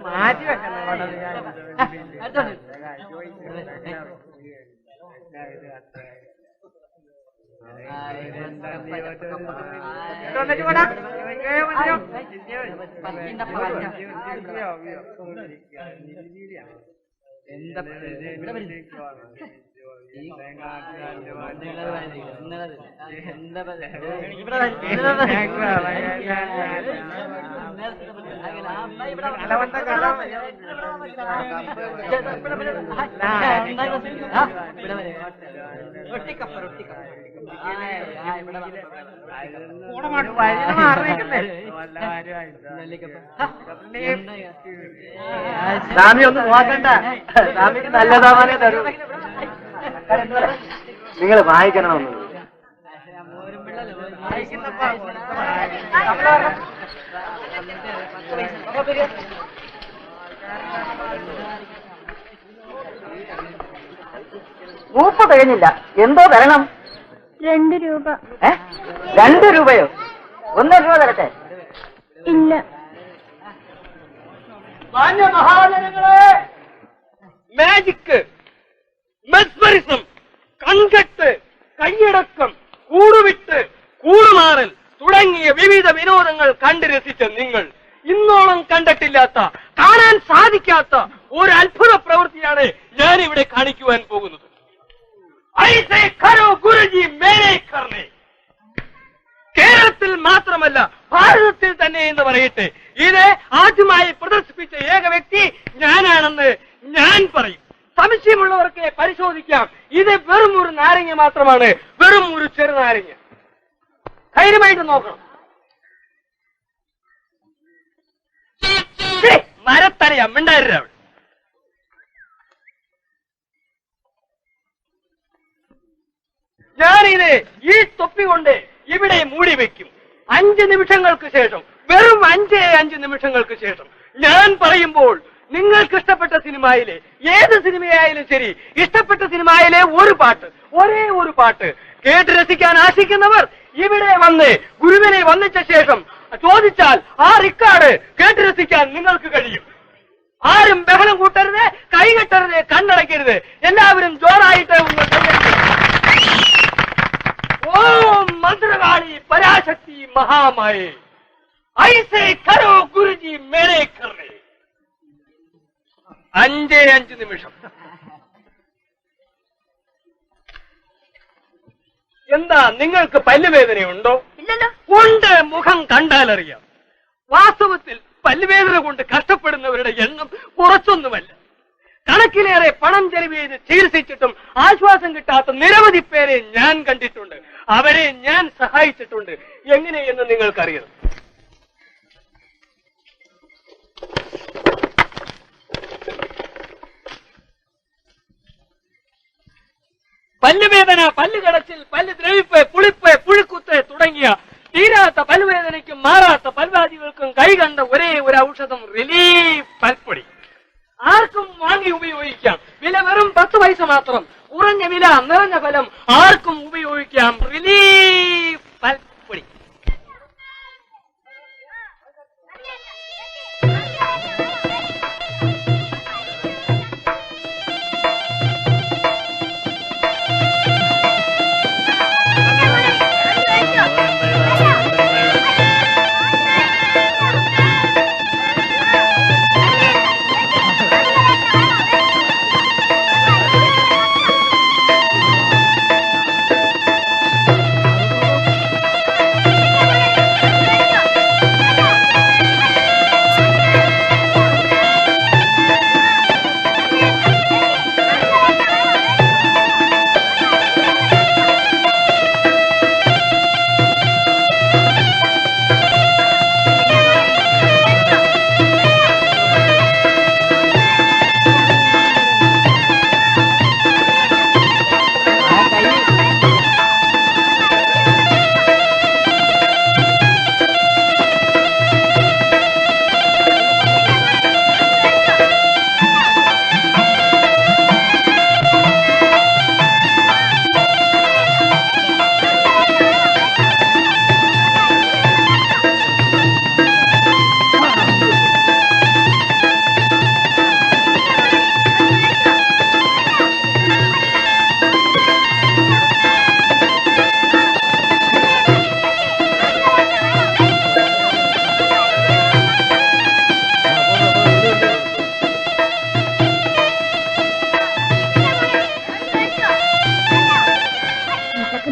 മാറ്റി വെക്കണം. എന്താ സ്വാമി ഒന്ന് നോക്കണ്ട, സ്വാമിക്ക് നല്ല സാമാനെ തരൂ. നിങ്ങൾ വായിക്കണമെന്ന് മൂപ്പ് കഴിഞ്ഞില്ല. എന്തോ തരണം? 2 രൂപ. 2 രൂപയോ? 1 രൂപ തരട്ടെ? ഇല്ല. മാന്യ മഹാജനങ്ങളെ, മാജിക്, മെസ്മറിസം, കൺകെട്ട്, കൈയടക്കം, കൂടുവിട്ട്, കൂടുമാറൽ തുടങ്ങിയ വിവിധ വിനോദങ്ങൾ കണ്ടു രസിച്ച നിങ്ങൾ ഇന്നോളം കണ്ടിട്ടില്ലാത്ത, കാണാൻ സാധിക്കാത്ത ഒരു അത്ഭുത പ്രവൃത്തിയാണ് ഞാൻ ഇവിടെ കാണിക്കുവാൻ പോകുന്നത്. ഐസേ കരോ ഗുരുജി മേരെ കർണേ. കേരളത്തിൽ മാത്രമല്ല ഭാരതത്തിൽ തന്നെ എന്ന് പറയട്ടെ, ഇത് ആദ്യമായി പ്രദർശിപ്പിച്ച ഏക വ്യക്തി ഞാനാണെന്ന് ഞാൻ പറയും. സംശയമുള്ളവർക്ക് പരിശോധിക്കാം. ഇത് വെറും ഒരു നാരങ്ങ മാത്രമാണ്, വെറും ഒരു ചെറുനാരങ്ങ. ധൈര്യമായിട്ട് നോക്കണം. മരത്തരയാ മിണ്ടായിരുന്ന അവൾ. ഞാനിത് ഈ തൊപ്പി കൊണ്ട് ഇവിടെ മൂടി വെക്കും. 5 നിമിഷങ്ങൾക്ക് ശേഷം, വെറും 5 നിമിഷങ്ങൾക്ക് ശേഷം ഞാൻ പറയുമ്പോൾ നിങ്ങൾക്ക് ഇഷ്ടപ്പെട്ട സിനിമയിലെ ഏത് സിനിമയായാലും ശരി, ഇഷ്ടപ്പെട്ട സിനിമയിലെ ഒരു പാട്ട്, ഒരേ ഒരു പാട്ട് കേട്ട് രസിക്കാൻ ആശിക്കുന്നവർ ഇവിടെ വന്ന് ഗുരുവിനെ വന്നിച്ച ശേഷം ചോദിച്ചാൽ ആ റിക്കാർഡ് കേട്ട് രസിക്കാൻ നിങ്ങൾക്ക് കഴിയും. ആരും ബഹളം കൂട്ടരുത്, കൈകെട്ടരുത്, കണ്ണടയ്ക്കരുത്. എല്ലാവരും ജോറായിട്ട് ഓം മന്ത്രകാളി പരാശക്തി മഹാമായേ, ഐസേ കരോ ഗുരുജി മേരെ കർണേ. 5 നിമിഷം. എന്താ നിങ്ങൾക്ക് പല്ലുവേദനയുണ്ടോ? ഇല്ലല്ലോ. ഉണ്ട്, മുഖം കണ്ടാലറിയാം. വാസ്തവത്തിൽ പല്ലുവേദന കൊണ്ട് കഷ്ടപ്പെടുന്നവരുടെ എണ്ണം കുറച്ചൊന്നുമല്ല. കണക്കിലേറെ പണം ചെലവ് ചെയ്ത് ചികിത്സിച്ചിട്ടും ആശ്വാസം കിട്ടാത്ത നിരവധി പേരെ ഞാൻ കണ്ടിട്ടുണ്ട്. അവരെ ഞാൻ സഹായിച്ചിട്ടുണ്ട്. എങ്ങനെയെന്ന് നിങ്ങൾക്കറിയാം. പല്ലുവേദന, പല്ലുകടച്ചിൽ, പല്ല് ദ്രവിപ്പ്, പുളിപ്പ്, പുഴുക്കുത്ത് തുടങ്ങിയ തീരാത്ത പല്ലുവേദനയ്ക്കും മാറാത്ത പൽവാദികൾക്കും കൈകണ്ട ഒരേ ഒരു ഔഷധം റിലീഫ് പൽപ്പൊടി. ആർക്കും വാങ്ങി ഉപയോഗിക്കാം. വില വെറും 10 പൈസ മാത്രം. കുറഞ്ഞ വില, നിറഞ്ഞ ഫലം. ആർക്കും ഉപയോഗിക്കാം. റിലീഫ് പൽപ്പൊടി.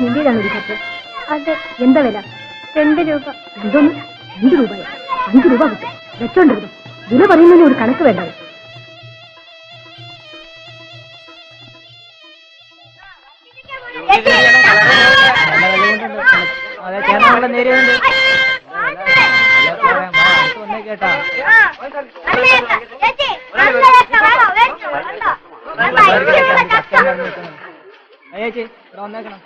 നിന്റേതാണ് ഒരു കപ്പ്. അത് എന്താ വില? 2 രൂപ. എന്തോന്ന് 2 രൂപയോ? 5 രൂപ കിട്ടും. വെച്ചോണ്ടിരുന്നു. വില പറയുന്നതിന് ഒരു കണക്ക് വേണ്ട. കേട്ടാ ചേച്ചി ഇവിടെ വന്നേക്കണം.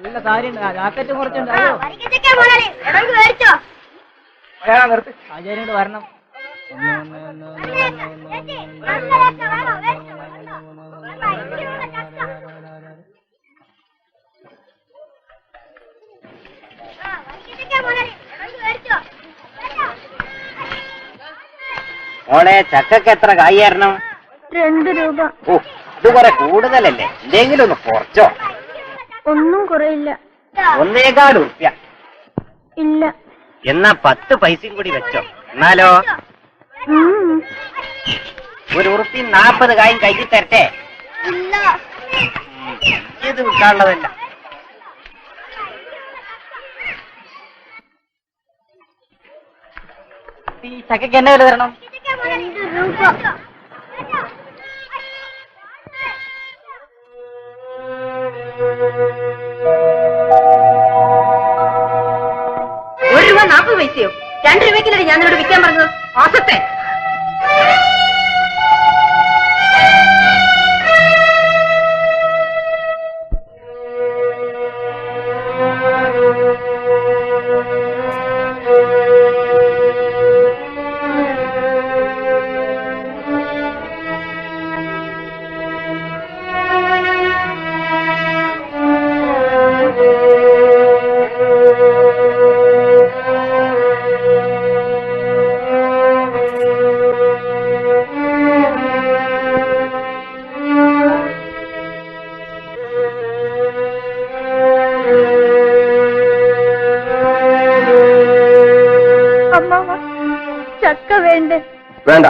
നല്ല സാരി ഉണ്ട്, ജാക്കറ്റ് കുറച്ചുണ്ട്. ആചാര്യോട് വരണം. മോളെ ചക്കക്ക് എത്ര കായ് തരണം? 2 രൂപ. ഓ, ഇത് കുറെ കൂടുതലല്ലേ, എന്തെങ്കിലും ഒന്ന് കുറച്ചോ. ഒന്നും കുറയില്ല. 1.25 ഉറുപ്യ. ഇല്ല. എന്നാ 10 പൈസയും കൂടി വെച്ചോ. എന്നാലോ 1 ഉറുപ്പി 40 കായും കയ്യിൽ തരട്ടെ? ഇത് വിൽക്കാനുള്ളതല്ല. ഈ ചക്കയ്ക്ക് എന്നെ വില തരണം? 2 രൂപ. രൂപ 40 പൈസയോ? 2 രൂപയ്ക്കല്ലേ ഞാൻ ഇവിടെ വിൽക്കാൻ പറഞ്ഞത്? ആസത്തെ ചക്ക വേണ്ടേ? വേണ്ട.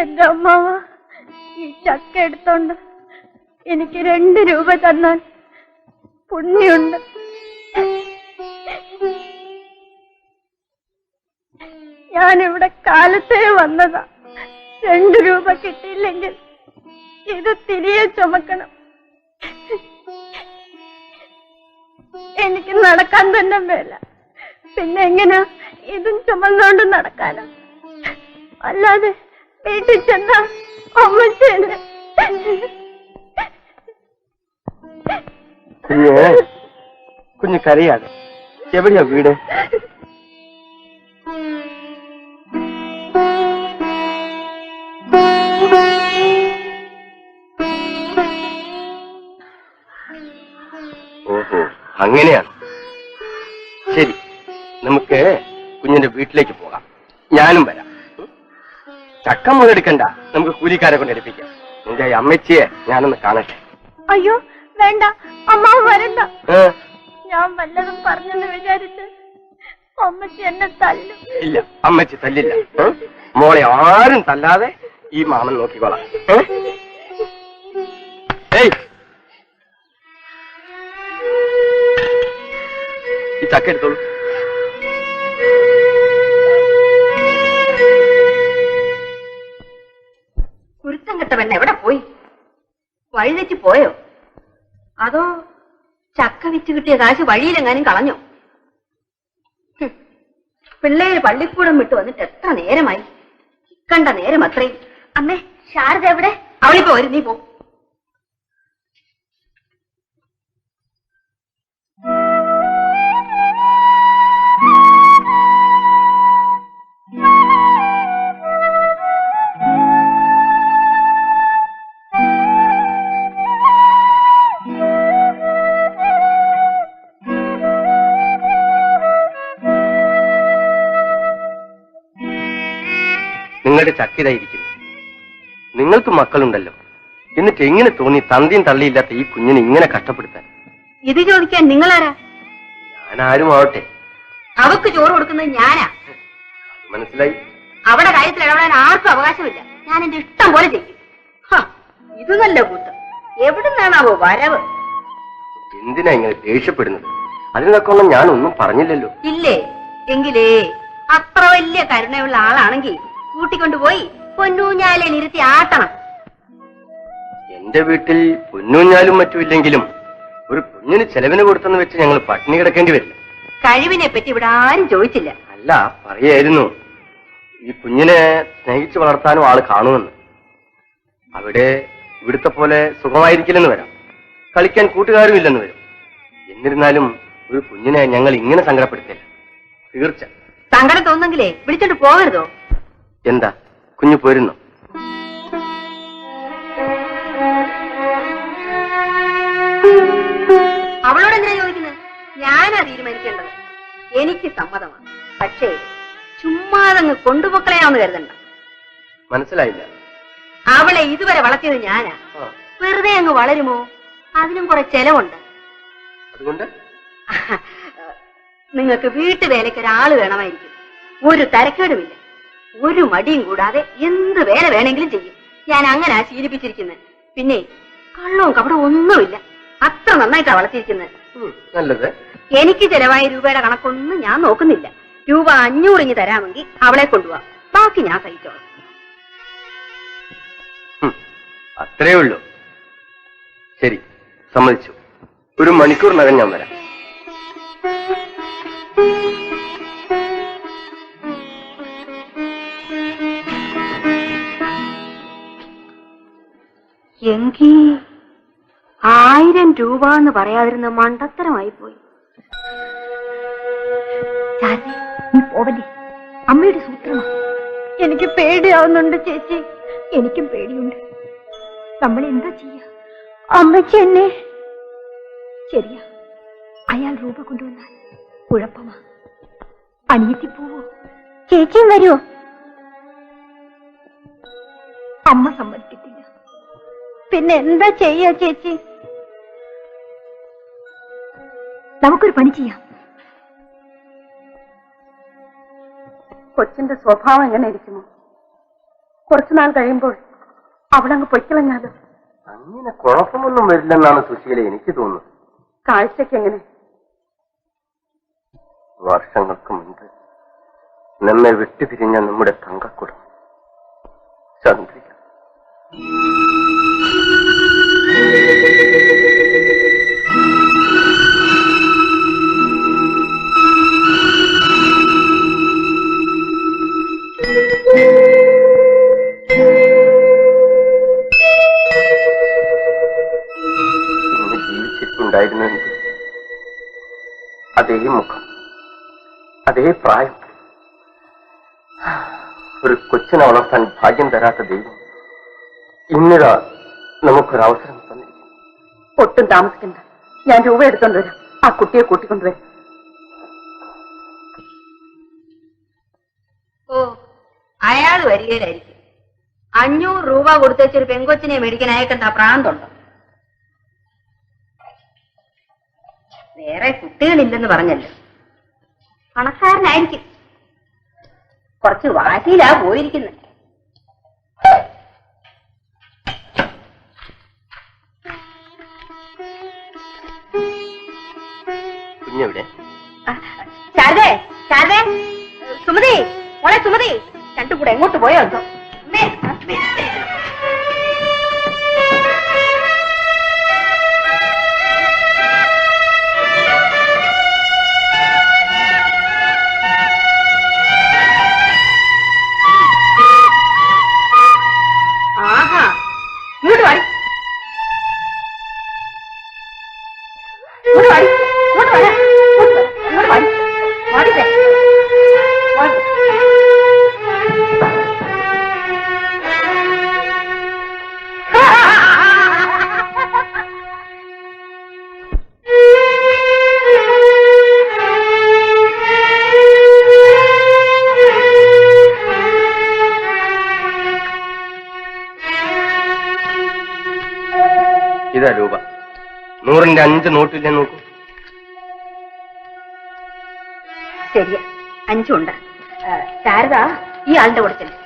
എന്റെ അമ്മാവ, ഈ ചക്ക എടുത്തോണ്ട് എനിക്ക് 2 രൂപ തന്നാൽ പുണ്യുണ്ട്. ഞാനിവിടെ കാലത്തേ വന്നതാ. 2 രൂപ കിട്ടിയില്ലെങ്കിൽ ഇത് തിരികെ ചുമക്കണം. എനിക്ക് നടക്കാൻ തന്നെ മേല, പിന്നെ എങ്ങനാ ഇതും ചുമന്നുകൊണ്ട് നടക്കാനോ? അല്ലാതെ വീട്ടിൽ ചെന്നാ അമ്മച്ചേനെ. കുഞ്ഞ് കരയാതെ. എവിടെയാ വീട്? ഓഹോ, അങ്ങനെയാണ്. ശരി, നമുക്ക് കുഞ്ഞിന്റെ വീട്ടിലേക്ക് പോകാം. ഞാനും വരാം. ചക്ക മുതലെടുക്കണ്ട, നമുക്ക് കൂലിക്കാരെ കൊണ്ട് എടുപ്പിക്കാം. നിന്റെ അമ്മച്ചിയെ ഞാനൊന്ന് കാണട്ടെ. അയ്യോ വേണ്ട, അമ്മാവ് വരണ്ട. ഞാൻ വല്ലതും പറഞ്ഞെന്ന് വിചാരിച്ച് അമ്മച്ചി എന്നെ തല്ലും. ഇല്ല, അമ്മച്ചി തല്ലില്ല. മോളെ ആരും തല്ലാതെ ഈ മാമൻ നോക്കിക്കോളാം. ഏയ്, ഈ ചക്ക എടുത്തോളൂ. കുരുത്തം കെട്ടവൻ എവിടെ പോയി? വഴിതെറ്റി പോയോ? അതോ ചക്ക വിറ്റ് കിട്ടിയ കാശ് വഴിയിലെങ്ങാനും കളഞ്ഞോ? പിള്ളേര് പള്ളിക്കൂടം വിട്ട് വന്നിട്ട് എത്ര നേരമായി? കണ്ട നേരം അത്രയും. അമ്മേ, ശാരദ എവിടെ? അവളിപ്പോ വരും, നീ പോ. നിങ്ങളുടെ ചക്കിതായിരിക്കുന്നു. നിങ്ങൾക്ക് മക്കളുണ്ടല്ലോ, എന്നിട്ട് എങ്ങനെ തോന്നി തന്തിയും തള്ളിയില്ലാത്ത ഈ കുഞ്ഞിനെ ഇങ്ങനെ കഷ്ടപ്പെടുത്താൻ? ഇത് ചോദിക്കാൻ നിങ്ങളാരാ? ഞാനാരും ആവട്ടെ. അവക്ക് ചോറ് കൊടുക്കുന്നത് ഞാനാ. മനസ്സിലായി. അവിടെ കാര്യത്തിൽ ഇടപെടാൻ ആർക്കും അവകാശമില്ല. ഞാൻ എന്റെ ഇഷ്ടം പോലെ ചെയ്യും. ഇത് നല്ല കൂട്ടം. എവിടുന്നാണാവോ വരവ്? എന്തിനാ ഇങ്ങനെ ദേഷ്യപ്പെടുന്നത്? അതിനൊക്കെ ഞാനൊന്നും പറഞ്ഞില്ലല്ലോ. ഇല്ലേ? എങ്കിലേ അത്ര വലിയ കരുണയുള്ള ആളാണെങ്കിൽ കൂട്ടിക്കൊണ്ടുപോയി പൊന്നൂഞ്ഞാലെ നിരുത്തി ആട്ടണം. എന്റെ വീട്ടിൽ പൊന്നൂഞ്ഞാലും മറ്റുമില്ലെങ്കിലും ഒരു കുഞ്ഞിന് ചെലവിന് കൊടുത്തെന്ന് വെച്ച് ഞങ്ങൾ പട്ടിണി കിടക്കേണ്ടി വരില്ല. കഴിവിനെ പറ്റി ഇവിടെ ആരും ചോദിച്ചില്ല. അല്ല, പറയായിരുന്നു ഈ കുഞ്ഞിനെ സ്നേഹിച്ചു വളർത്താനും ആള് കാണുമെന്ന്. അവിടെ ഇവിടുത്തെ പോലെ സുഖമായിരിക്കില്ലെന്ന് വരാം, കളിക്കാൻ കൂട്ടുകാരും ഇല്ലെന്ന് വരും. എന്നിരുന്നാലും ഒരു കുഞ്ഞിനെ ഞങ്ങൾ ഇങ്ങനെ സങ്കടപ്പെടുത്തില്ല. തീർച്ച സങ്കടം തോന്നെങ്കിലേ വിളിച്ചോണ്ട് പോകരുതോ? എന്താ കുഞ്ഞു പോരുന്നു? അവളോട് എന്തിനാ ചോദിക്കുന്നത്? ഞാനാ തീരുമാനിക്കേണ്ടത്. എനിക്ക് സമ്മതമാണ്. പക്ഷേ ചുമ്മാതങ്ങ് കൊണ്ടുപോക്കളയാവെന്ന് കരുതണ്ട. മനസ്സിലായില്ല. അവളെ ഇതുവരെ വളർത്തിയത് ഞാനാ. വെറുതെ അങ്ങ് വളരുമോ? അതിനും കുറെ ചെലവുണ്ട്. അതുകൊണ്ട് നിങ്ങൾക്ക് വീട്ടുവേലയ്ക്ക് ഒരാള് വേണമായിരിക്കും. ഒരു തരക്കേടുമില്ല. ഒരു മടിയും കൂടാതെ എന്ത് വേല വേണമെങ്കിലും ചെയ്യും. ഞാൻ അങ്ങനെ ശീലിപ്പിച്ചിരിക്കുന്നത്. പിന്നെ കള്ളവും കപടവും ഒന്നുമില്ല. അത്ര നന്നായിട്ടാ വളർത്തിയിരിക്കുന്നത്. നല്ലത്. എനിക്ക് ചെലവായ രൂപയുടെ കണക്കൊന്നും ഞാൻ നോക്കുന്നില്ല. രൂപ 500 ഇങ്ങ് തരാമെങ്കിൽ അവളെ കൊണ്ടുപോവാ. ബാക്കി ഞാൻ സഹിച്ചോളാം. അത്രേ ഉള്ളൂ. ശരി, സമ്മതിച്ചു. ഒരു മണിക്കൂറിനകം ഞാൻ വരാം. എങ്കി 1000 രൂപ എന്ന് പറയാതിരുന്ന മണ്ടത്തരമായി പോയി. നീ പോവല്ലേ? അമ്മയുടെ സൂത്രമാണ്. എനിക്ക് പേടിയാവുന്നുണ്ട് ചേച്ചി. എനിക്കും പേടിയുണ്ട്. നമ്മൾ എന്താ ചെയ്യാ? അമ്മച്ചി എന്നെ ശരിയാ. അയാൾ രൂപ കൊണ്ടുവന്നാൽ കുഴപ്പമാ. അനിയത്തി പോവോ? ചേച്ചിയും വരുമോ? അമ്മ സമ്മതിക്കത്തില്ല. പിന്നെ എന്താ ചെയ്യാ ചേച്ചി? നമുക്കൊരു പണി ചെയ്യാം. കൊച്ചിന്റെ സ്വഭാവം എങ്ങനെ ഇരിക്കുമോ? കുറച്ചുനാൾ കഴിയുമ്പോൾ അവളങ്ങ് പൊയ്ക്കളഞ്ഞാലോ? അങ്ങനെ കുഴപ്പമൊന്നും വരില്ലെന്നാണ് സുശീല എനിക്ക് തോന്നുന്നത്. കാഴ്ചക്ക് എങ്ങനെ? വർഷങ്ങൾക്ക് മുൻപ് നമ്മെ വിട്ടുപിരിഞ്ഞ നമ്മുടെ തങ്കക്കുടം ചന്ദ്രിക. ഇന്ന് ജീവിച്ചിട്ടുണ്ടായിരുന്നെങ്കിൽ അതേ മുഖം, അതേ പ്രായം, ഒരു കൊച്ചിനെ വളർത്താൻ ഭാഗ്യം തരാത്ത ദൈവം ഇന്നിതാ നമുക്കൊരവസരം തന്നിരിക്കുന്നു. ഒട്ടും താമസിക്കണ്ട. ഞാൻ രൂപ എടുത്തോണ്ട് വരാം. ആ കുട്ടിയെ കൂട്ടിക്കൊണ്ടുവരാം. ഓ, അയാൾ വരികയിലായിരിക്കും. 500 രൂപ കൊടുത്തേച്ചൊരു പെങ്കൊച്ചിനെ മേടിക്കാൻ അയക്കണ്ട പ്രാന്തുണ്ടോ? വേറെ കുട്ടികളില്ലെന്ന് പറഞ്ഞല്ലോ. പണക്കാരനായിരിക്കും. കുറച്ച് വാശിയിലാ പോയിരിക്കുന്നത്. കുഞ്ഞെവിടെ? ശാരദേ, ശാരദേ, സുമതി, മോളെ സുമതി, രണ്ടും കൂടെ എങ്ങോട്ട് പോയോ എന്തോ? ആഹാ, ഇങ്ങോട്ട് വാടി, ഇങ്ങോട്ട് വാടി, ഇങ്ങോട്ട് വാടി, ഇങ്ങോട്ട് വാടി, വാടിച്ചേ, വാടി. ഇതാ രൂപ. 100ന്റെ 5 നോട്ടില്ലേ നോക്കൂ. ശരിയാ, 5 ഉണ്ട്. ശാരദ, ഈ ആളിന്റെ കൂടെ ചെല്ലും.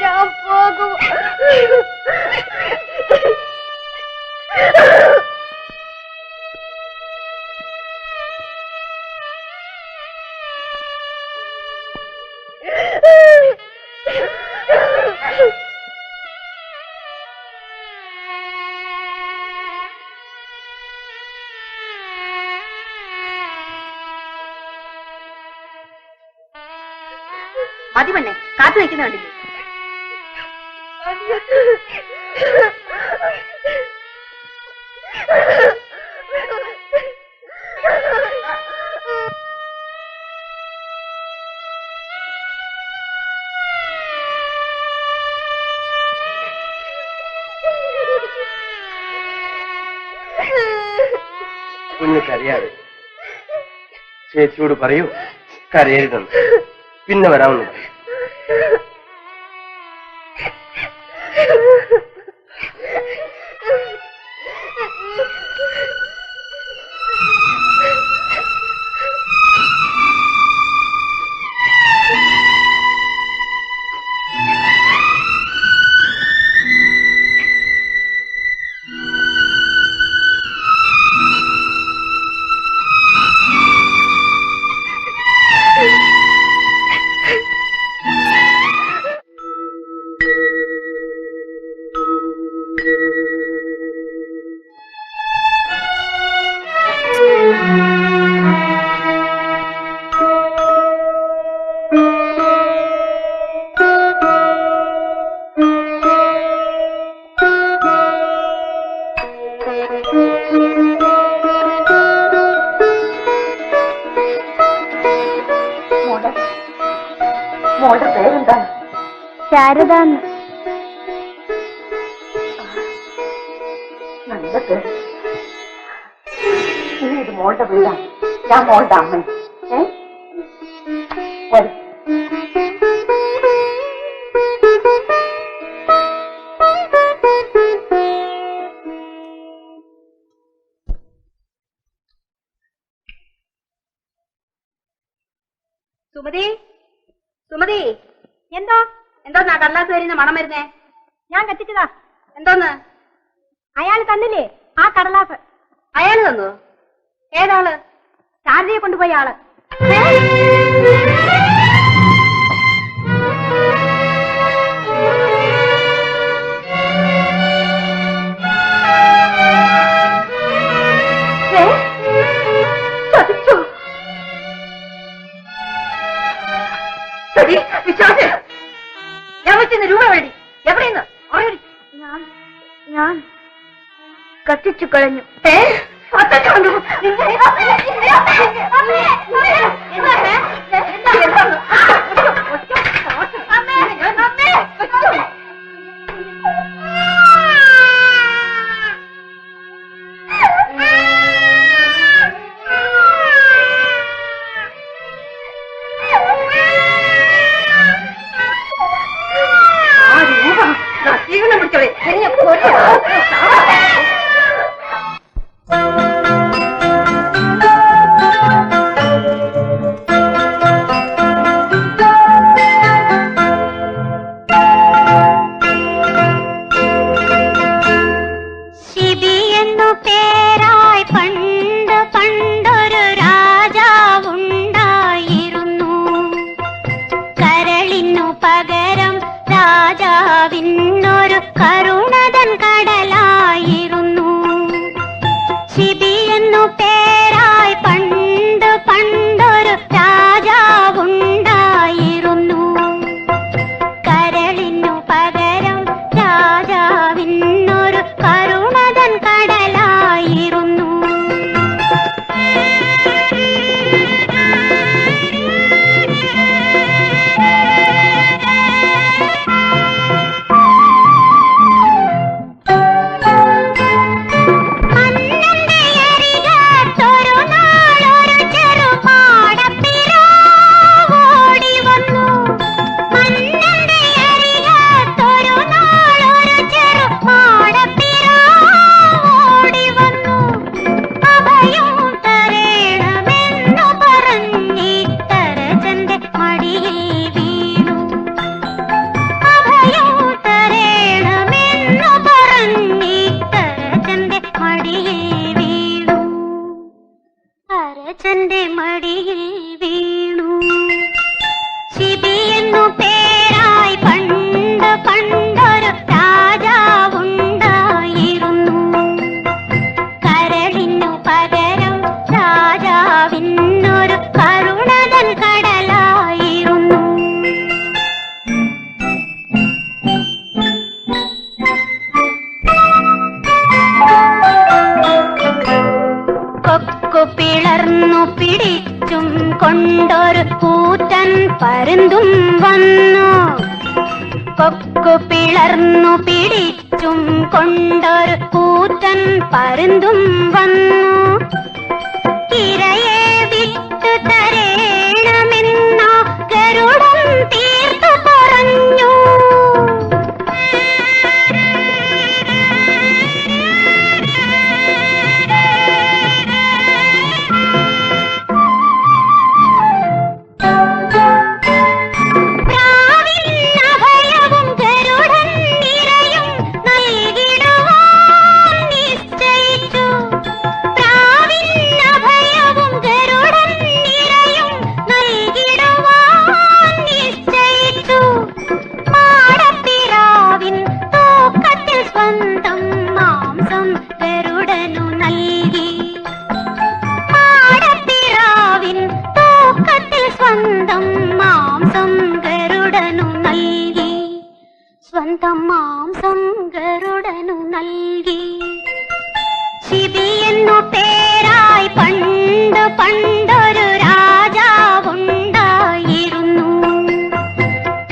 ഞാൻ പോകും. മതി പെണ്ണെ, കാത്തു നിൽക്കുന്ന കണ്ടില്ലേ? കുഞ്ഞ് കരയാതെ. ചേച്ചിയോട് പറയൂ കരയരുതെന്ന്. പിന്നെ വരാമെന്ന് പറയും. മോളുടെ പേരെന്താണ്? ശാരദ. നല്ല പേര്. ഇനി ഇത് മോളുടെ വീടാണ്. ഞാൻ മോളുടെ അമ്മ. വരും. സുമതി, സുമതി, എന്തോ എന്തോന്നാ കടലാസ് വരുന്ന മണം വരുന്നേ? ഞാൻ കത്തിച്ചതാ. എന്തോന്ന്? അയാൾ തന്നില്ലേ ആ കടലാസ്? അയാള് തന്നു? ഏതാള്? ശാരദയെ കൊണ്ടുപോയ ആള്. വിശ്വാസം ഞാൻ വെച്ചിരുന്ന രൂപ വേണ്ടി എവിടെയെന്ന് ഞാൻ കത്തിച്ചു കളഞ്ഞു. കൊണ്ടൊരു കൂറ്റൻ പരുന്തും വന്നു. കൊക്കു പിളർന്നു പിടിച്ചും കൊണ്ടൊരു കൂറ്റൻ പരുന്തും വന്നു. ഇരയെ വിട്ടു തരേണമെന്ന ഗരുഡൻ തീർത്തു പറഞ്ഞു. സ്വന്തം മാംസം ഗരുഡനു നൽകി. ശിബിയെന്നു പേരായി പണ്ട് പണ്ടൊരു രാജാവുണ്ടായിരുന്നു.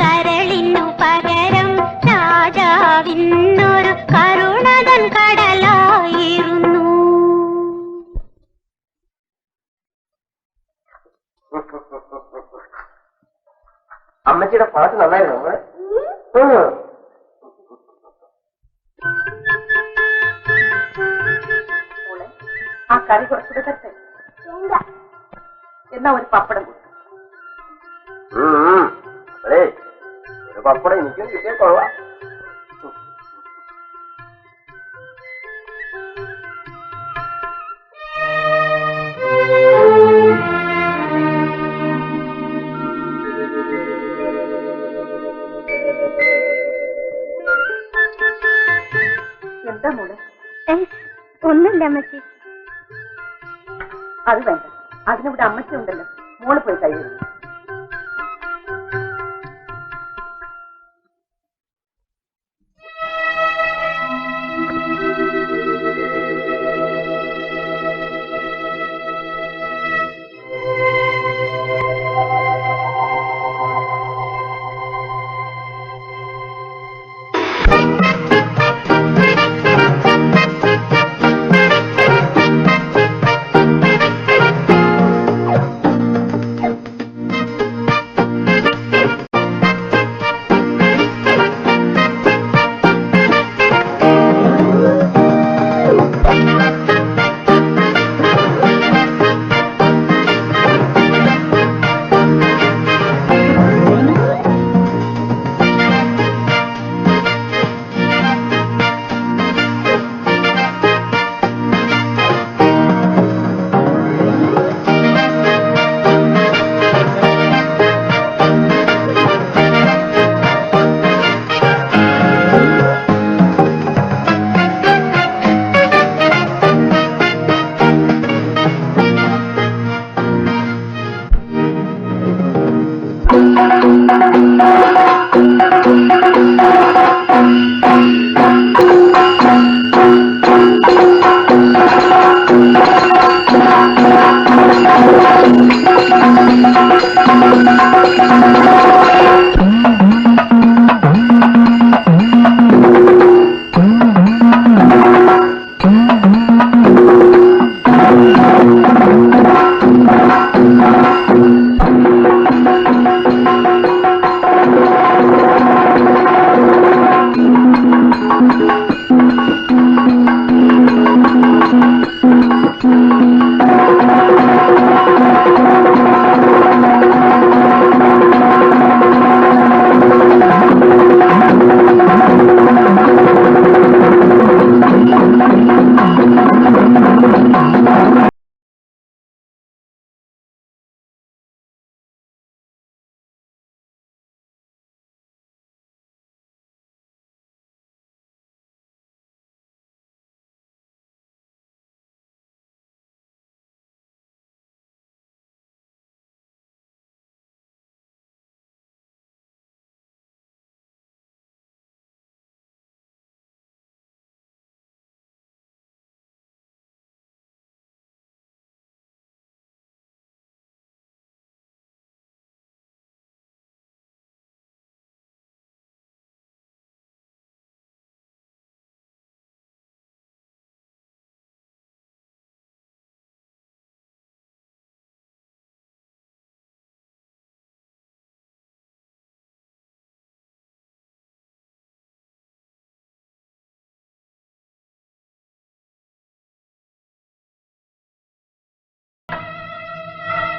കരളിനു പകരം രാജാവിനൊരു കരുണതൻ കടലായിരുന്നു. അമ്മച്ചിയുടെ പാട്ട് നന്നായിരുന്നു നമ്മള്. ആ കറി കുറച്ചുകൂടെ തരട്ടെ? എന്നാ ഒരു പപ്പടം കൊടുക്കും. അതെ, ഒരു പപ്പടം എനിക്കും കിട്ടിയ കൊള്ളാം. എന്താ മോളെ? ഒന്നുമില്ല അമ്മച്ചി. അത് വേണ്ട, അതിനിവിടെ അമ്മച്ചി ഉണ്ടല്ലോ. മോള് പോയി കഴിയുന്നു.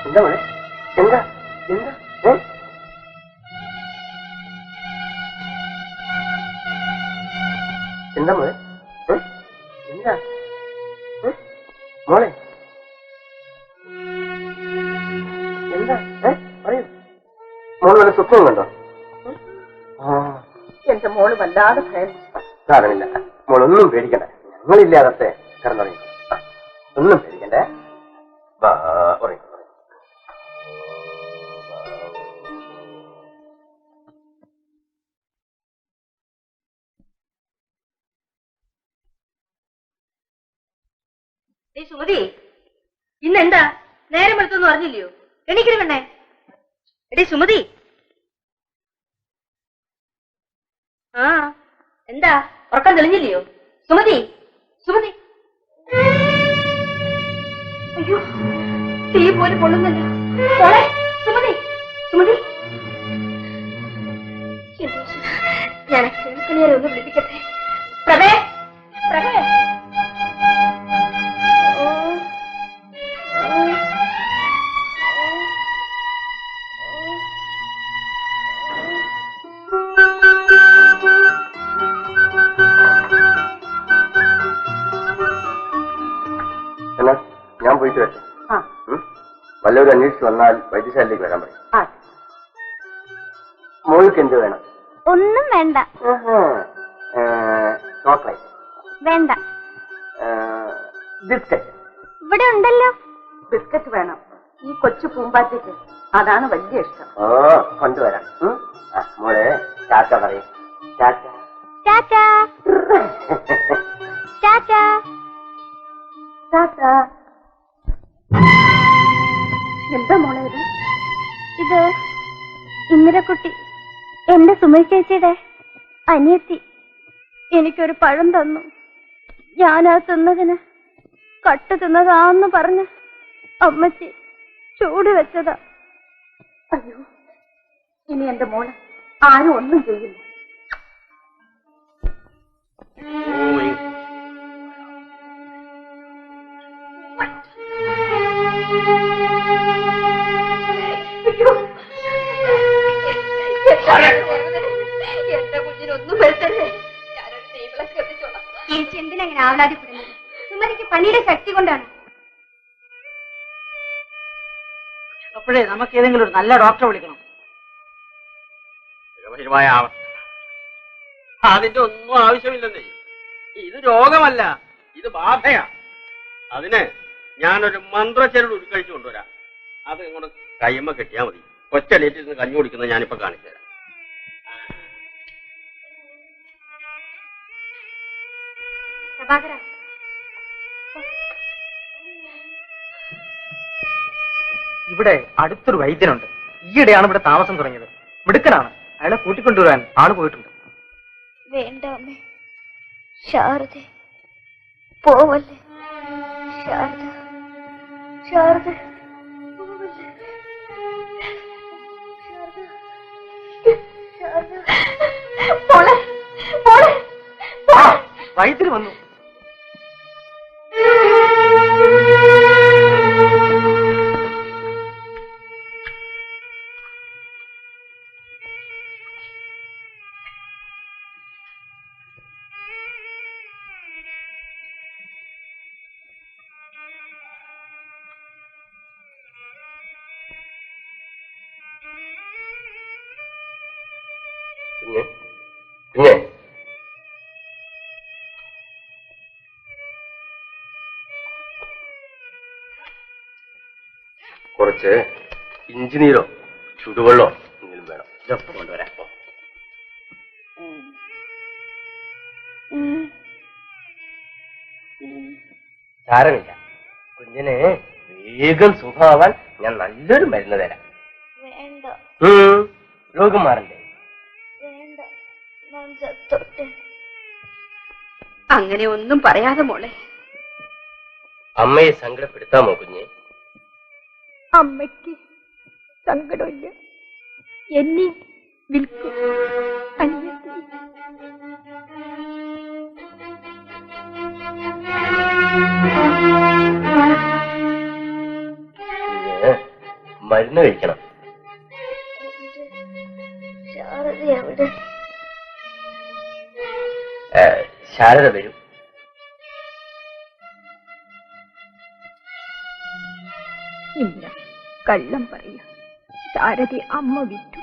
എന്താ മോളെ എന്താ എന്താ എന്താ മോളെ എന്താ മോളെ എന്താ പറയൂ മോള് വല്ല സ്വപ്നം കണ്ടോ? എന്റെ മോള് വല്ലാതെ ഭയം. സാരമില്ല മോളൊന്നും പേടിക്കണ്ട, ഞങ്ങളില്ലാതെ കിടന്നുറങ്ങി. ഒന്നും പേടിക്കണ്ടേ, ഉറങ്ങി. സുമതി, ഇന്നെന്താ നേരം എടുത്തൊന്നും അറിഞ്ഞില്ലയോ? എണീക്കണ പെണ്ണേ. എടീ സുമതി. ആ എന്താ ഉറക്കം തെളിഞ്ഞില്ലയോ? സുമതി, സുമതി. അയ്യോ, തീ പോലെ പൊള്ളുന്നല്ലോ. മോളെ സുമതി, സുമതി. ഞാൻ കേൾക്കണിയാരെ ഒന്ന് വിളിപ്പിക്കട്ടെ. പ്രഭേ, പ്രഭേ. ഞാൻ പോയിട്ട് വരാം. വല്ലവരും അന്വേഷിച്ച് വന്നാൽ വൈദ്യശാലയിലേക്ക് വരാൻ പറയും. മോൾക്ക് എന്ത് വേണം? ഒന്നും വേണ്ട. ചോക്ലേറ്റ് വേണ്ട. ബിസ്ക്കറ്റ് ഇവിടെ ഉണ്ടല്ലോ. ബിസ്ക്കറ്റ് വേണം ഈ കൊച്ചു പൂമ്പാറ്റയ്ക്ക്, അതാണ് വലിയ ഇഷ്ടം. ഓ കൊണ്ടുവരാം. മോളെ ചാച്ച പറയും. ചാച്ച ടാറ്റാ ടാറ്റാ ടാറ്റാ. എന്താ മോളെ ഇത്? ഇത് ഇന്ദിരക്കുട്ടി, എന്റെ സുമതി ചേച്ചിയുടെ അനിയത്തി എനിക്കൊരു പഴം തന്നു. ഞാനാ തിന്നതിന് കട്ട് തിന്നതാന്ന് പറഞ്ഞ് അമ്മച്ചി ചൂട് വെച്ചതാ. അയ്യോ, ഇനി എന്റെ മോളെ ആരും ഒന്നും ചെയ്യില്ല. എന്റെ കുഞ്ഞിനൊന്നും വരുത്തല്ലേ. ഞാനൊരു തീവിളക്ക് എത്തിച്ചോളാം. ചേച്ചി എന്തിനങ്ങനെ ആവലാതിപ്പെടുന്നത്? സുമതിക്ക് പണിയുടെ ശക്തി കൊണ്ടാണ്. അപ്പോഴേ നമുക്ക് ഏതെങ്കിലും ഒരു നല്ല ഡോക്ടറെ വിളിക്കണം. അതിന്റെ ഒന്നും ആവശ്യമില്ലെന്നേ. ഇത് രോഗമല്ല, ഇത് ബാധയാ. അതിന് ഞാനൊരു മന്ത്രച്ചരട് ഉരുക്കഴിച്ചു കൊണ്ടുവരാം. അത് ഇങ്ങോട്ട് കയ്യമ്മ കെട്ടിയാൽ മതി. കൊച്ചെണീറ്റിരുന്ന് കഞ്ഞി കുടിക്കുന്നത് ഞാനിപ്പോ കാണിച്ചു തരാം. ഇവിടെ അടുത്തൊരു വൈദ്യനുണ്ട്. ഈയിടെയാണ് ഇവിടെ താമസം തുടങ്ങിയത്. മിടുക്കനാണ്. അയാളെ കൂട്ടിക്കൊണ്ടുവരാൻ ആള് പോയിട്ടുണ്ട്. വേണ്ട അമ്മേ, ശാരദ പോവല്ലേ. ശാരദ, ശാരദ പോവല്ലേ. ശാരദ, മോളെ, മോളെ. വൈദ്യര് വന്നു. കുഞ്ഞെ കുഞ്ഞെ കുറച്ച് ഇഞ്ചിനീരോ ചുടുവെള്ളോ എന്തെങ്കിലും വേണം. ഇതൊക്കെ കൊണ്ടുവരാം. സാരമില്ല, കുഞ്ഞിന് വേഗം സുഖമാവാൻ ഞാൻ നല്ലൊരു മരുന്ന് തരാം. വേണ്ട രോഗം മാറണ്ടേ? വേണ്ട, ഞാൻ ചത്തോട്ടെ. അങ്ങനെ ഒന്നും പറയാതെ മോളെ. അമ്മയെ സങ്കടപ്പെടുത്താമോ കുഞ്ഞെ? അമ്മയ്ക്ക് സങ്കടമില്ല. എന്നെ വിൽക്കും അനിയത്തി. മരുന്ന് കഴിക്കണം. ശാരദ വരും. ഇല്ല, കള്ളം പറയാ. ശാരദ അമ്മ വിറ്റു.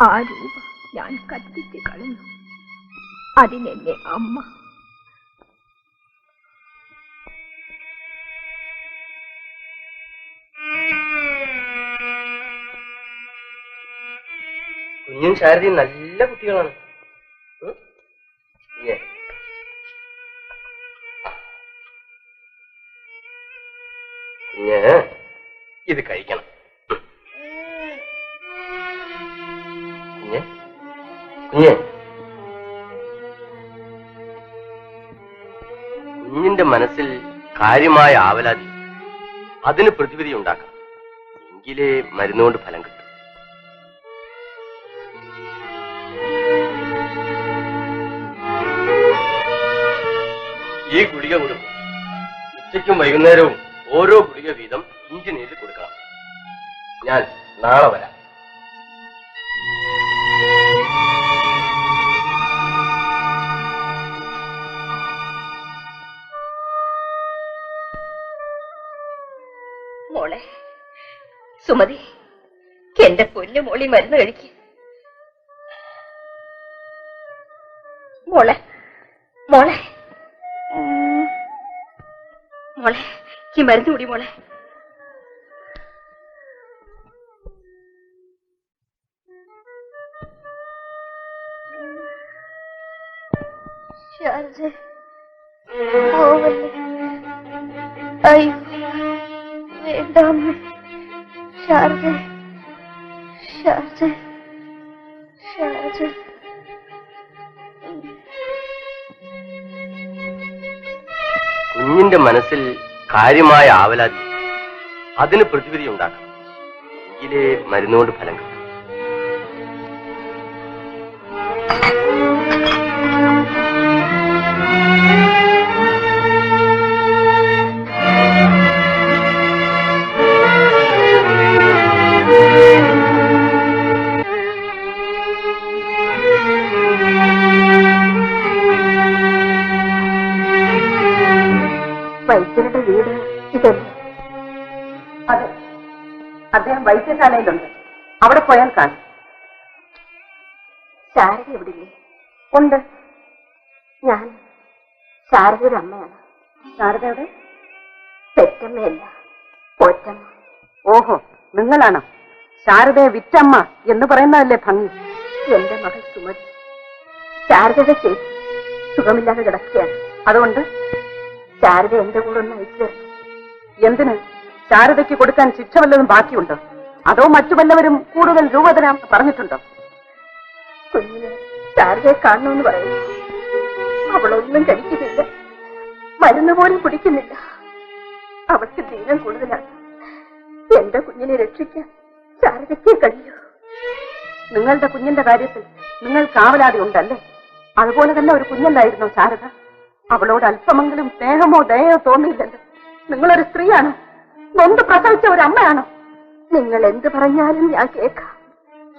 ആ രൂപ ഞാൻ കത്തിച്ച് കളഞ്ഞു. അതിനെന്നെ അമ്മ. കുഞ്ഞും ശാരദയും നല്ല കുട്ടികളാണ്. കുഞ്ഞ് ഇത് കഴിക്കണം. കുഞ്ഞ് കുഞ്ഞ് കുഞ്ഞിന്റെ മനസ്സിൽ കാര്യമായ ആവലാതി, അതിന് പ്രതിവിധി ഉണ്ടാക്കണം. എങ്കിലേ മരുന്നുകൊണ്ട് ഫലം കിട്ടും. ഈ ഗുളിക കൊടുക്കും. ഉച്ചയ്ക്കും വൈകുന്നേരവും ഓരോ ഗുളിക വീതം ഇഞ്ചി നീര് കൊടുക്കണം. ഞാൻ നാളെ വരാം. മോളെ സുമതി, എന്റെ പൊന്നു മോളി മരുന്ന് കഴിക്ക്. മോളെ മോളെ മോളെ, ഈ മരുന്ന് കൂടി മോളെ. അയ്യോ വേണ്ടാമേ, ശാരദ ശാരദ ശാരദ. കുഞ്ഞിന്റെ മനസ്സിൽ കാര്യമായ ആവലാതി, അതിന് പ്രതിവിധി ഉണ്ടാക്കണം. എങ്കിലേ മരുന്നുകൊണ്ട് ഫലം കിട്ടും. വൈദ്യരുടെ വീട് ഇതല്ലേ? അതെ, അദ്ദേഹം വൈദ്യശാലയിലുണ്ട്. അവിടെ പോയാൽ കാണും. ശാരദ എവിടില്ലേ? ഉണ്ട്. ഞാൻ ശാരദയുടെ അമ്മയാണ്. ശാരദയുടെ പെറ്റമ്മയല്ല, പോറ്റമ്മ. ഓഹോ, നിങ്ങളാണോ ശാരദയെ വിറ്റമ്മ എന്ന് പറയുന്നതല്ലേ ഭംഗി? എന്റെ മകൾ സുമതി ശാരദയുടെ ചേച്ചി സുഖമില്ലാതെ കിടക്കുകയാണ്. അതുകൊണ്ട് ശാരദ എന്റെ കൂടെ ഒന്ന് അയച്ചു തരണം. എന്തിന്? ശാരദയ്ക്ക് കൊടുക്കാൻ ശിക്ഷ വല്ലതും ബാക്കിയുണ്ടോ? അതോ മറ്റു വല്ലവരും കൂടുതൽ രൂപ തരാൻ പറഞ്ഞിട്ടുണ്ടോ? കുഞ്ഞിന് ശാരദയെ കാണണമെന്ന് പറയുന്നു. അവളൊന്നും കഴിക്കുന്നില്ല, മരുന്ന് പോലും കുടിക്കുന്നില്ല. അവൾക്ക് ദീനം കൂടുതലാണ്. എന്റെ കുഞ്ഞിനെ രക്ഷിക്കാൻ ശാരദയ്ക്ക് കഴിയൂ. നിങ്ങളുടെ കുഞ്ഞിന്റെ കാര്യത്തിൽ നിങ്ങൾ കാവലാതി ഉണ്ടല്ലേ? അതുപോലെ തന്നെ ഒരു കുഞ്ഞല്ലായിരുന്നോ ശാരദ? അവളോട് അല്പമെങ്കിലും സ്നേഹമോ ദയയോ തോന്നിയില്ലല്ലോ. നിങ്ങളൊരു സ്ത്രീയാണ്, നൊന്ത് പ്രസവിച്ച ഒരു അമ്മയാണോ? നിങ്ങൾ എന്ത് പറഞ്ഞാലും ഞാൻ കേൾക്കാം.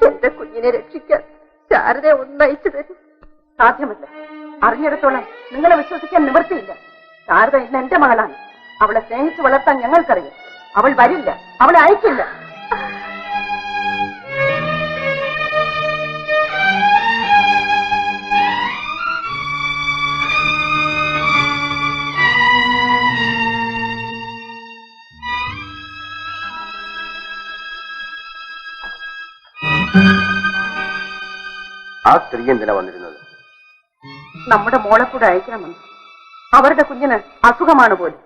എന്റെ കുഞ്ഞിനെ രക്ഷിക്കാൻ ശാരദയെ ഒന്നയച്ചു തരും. സാധ്യമല്ല. അറിഞ്ഞിടത്തോളം നിങ്ങളെ വിശ്വസിക്കാൻ നിവൃത്തിയില്ല. ശാരദ ഇന്ന് എന്റെ മകളാണ്. അവളെ സ്നേഹിച്ച് വളർത്താൻ ഞങ്ങൾക്കറിയാം. അവൾ വരില്ല, അവളെ അയക്കില്ല. ആ സ്ത്രീ എന്തിനാ വന്നിരുന്നത്? നമ്മുടെ മോളെ കൂടെ അയക്കണമെന്ന്. അവരുടെ കുഞ്ഞിന് അസുഖമാണ് പോലും.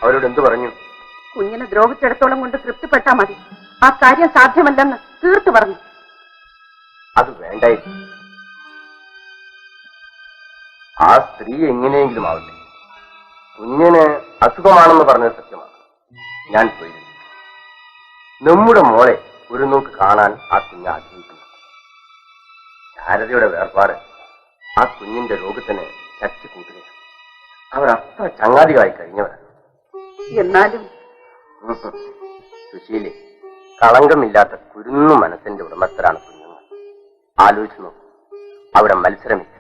അവരോട് എന്തു പറഞ്ഞു? കുഞ്ഞിനെ ദ്രോഹിച്ചിടത്തോളം കൊണ്ട് തൃപ്തിപ്പെട്ടാ മതി. ആ കാര്യം സാധ്യമല്ലെന്ന് തീർത്തു പറഞ്ഞു. അത് വേണ്ടായിരുന്നു. ആ സ്ത്രീ എങ്ങനെയെങ്കിലും ആവട്ടെ. കുഞ്ഞിന് അസുഖമാണെന്ന് പറഞ്ഞത് സത്യമാണ്. ഞാൻ പോയിരുന്നു. നമ്മുടെ മോളെ ഒരു നോക്ക് കാണാൻ ആ കുഞ്ഞ് ആഗ്രഹിക്കുന്നു. ശാരദയുടെ വേർപാട് ആ കുഞ്ഞിന്റെ രോഗത്തിന് ശക്തി കൂട്ടുകയാണ്. അവർ അത്ര ചങ്ങാതികളായി കഴിഞ്ഞവരാണ്. എന്നാലും സുശീലേ, കളങ്കമില്ലാത്ത കുരുന്നു മനസ്സിന്റെ ഉടമസ്ഥരാണ് കുഞ്ഞുങ്ങൾ. ആലോചിച്ചു നോക്കൂ, അവിടെ മത്സരമില്ല,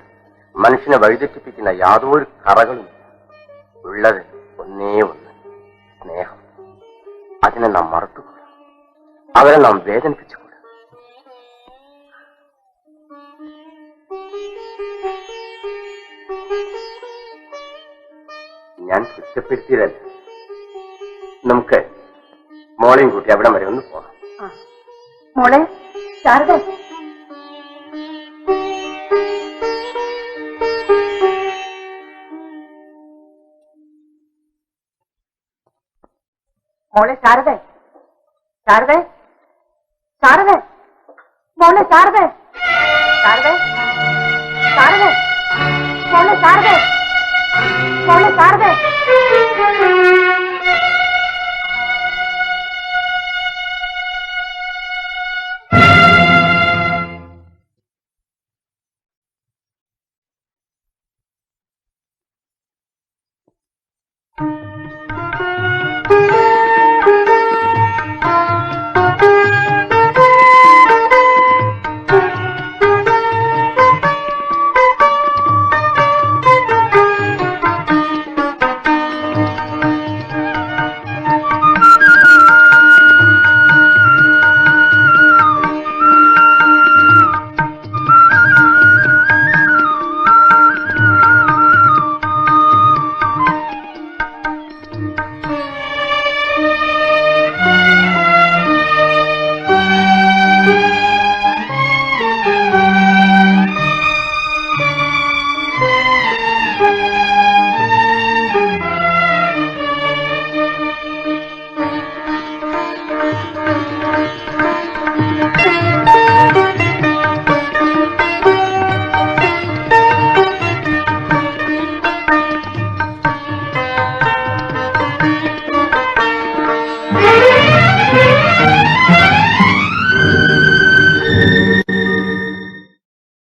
മനുഷ്യനെ വഴിതെറ്റിപ്പിക്കുന്ന യാതൊരു കറകളുമില്ല. ഉള്ളത് ഒന്നേ ഒന്ന്, സ്നേഹം. അതിനെ നാം മറത്തുകൂടാ, അവരെ നാം വേദനിപ്പിച്ചുകൂടാ. ഞാൻ കുറ്റപ്പെടുത്തിയതല്ല. നമുക്ക് മോളെയും കൂട്ടി അവിടെ വരെ ഒന്ന് പോകാം. മോളെ ശാരദ, മോളെ ശാരദ, ശാരദ, ശാരദ, മോളെ ശാരദ, ശാരദ, ശാരദ, മോളെ ശാരദ, മോളെ ശാരദ.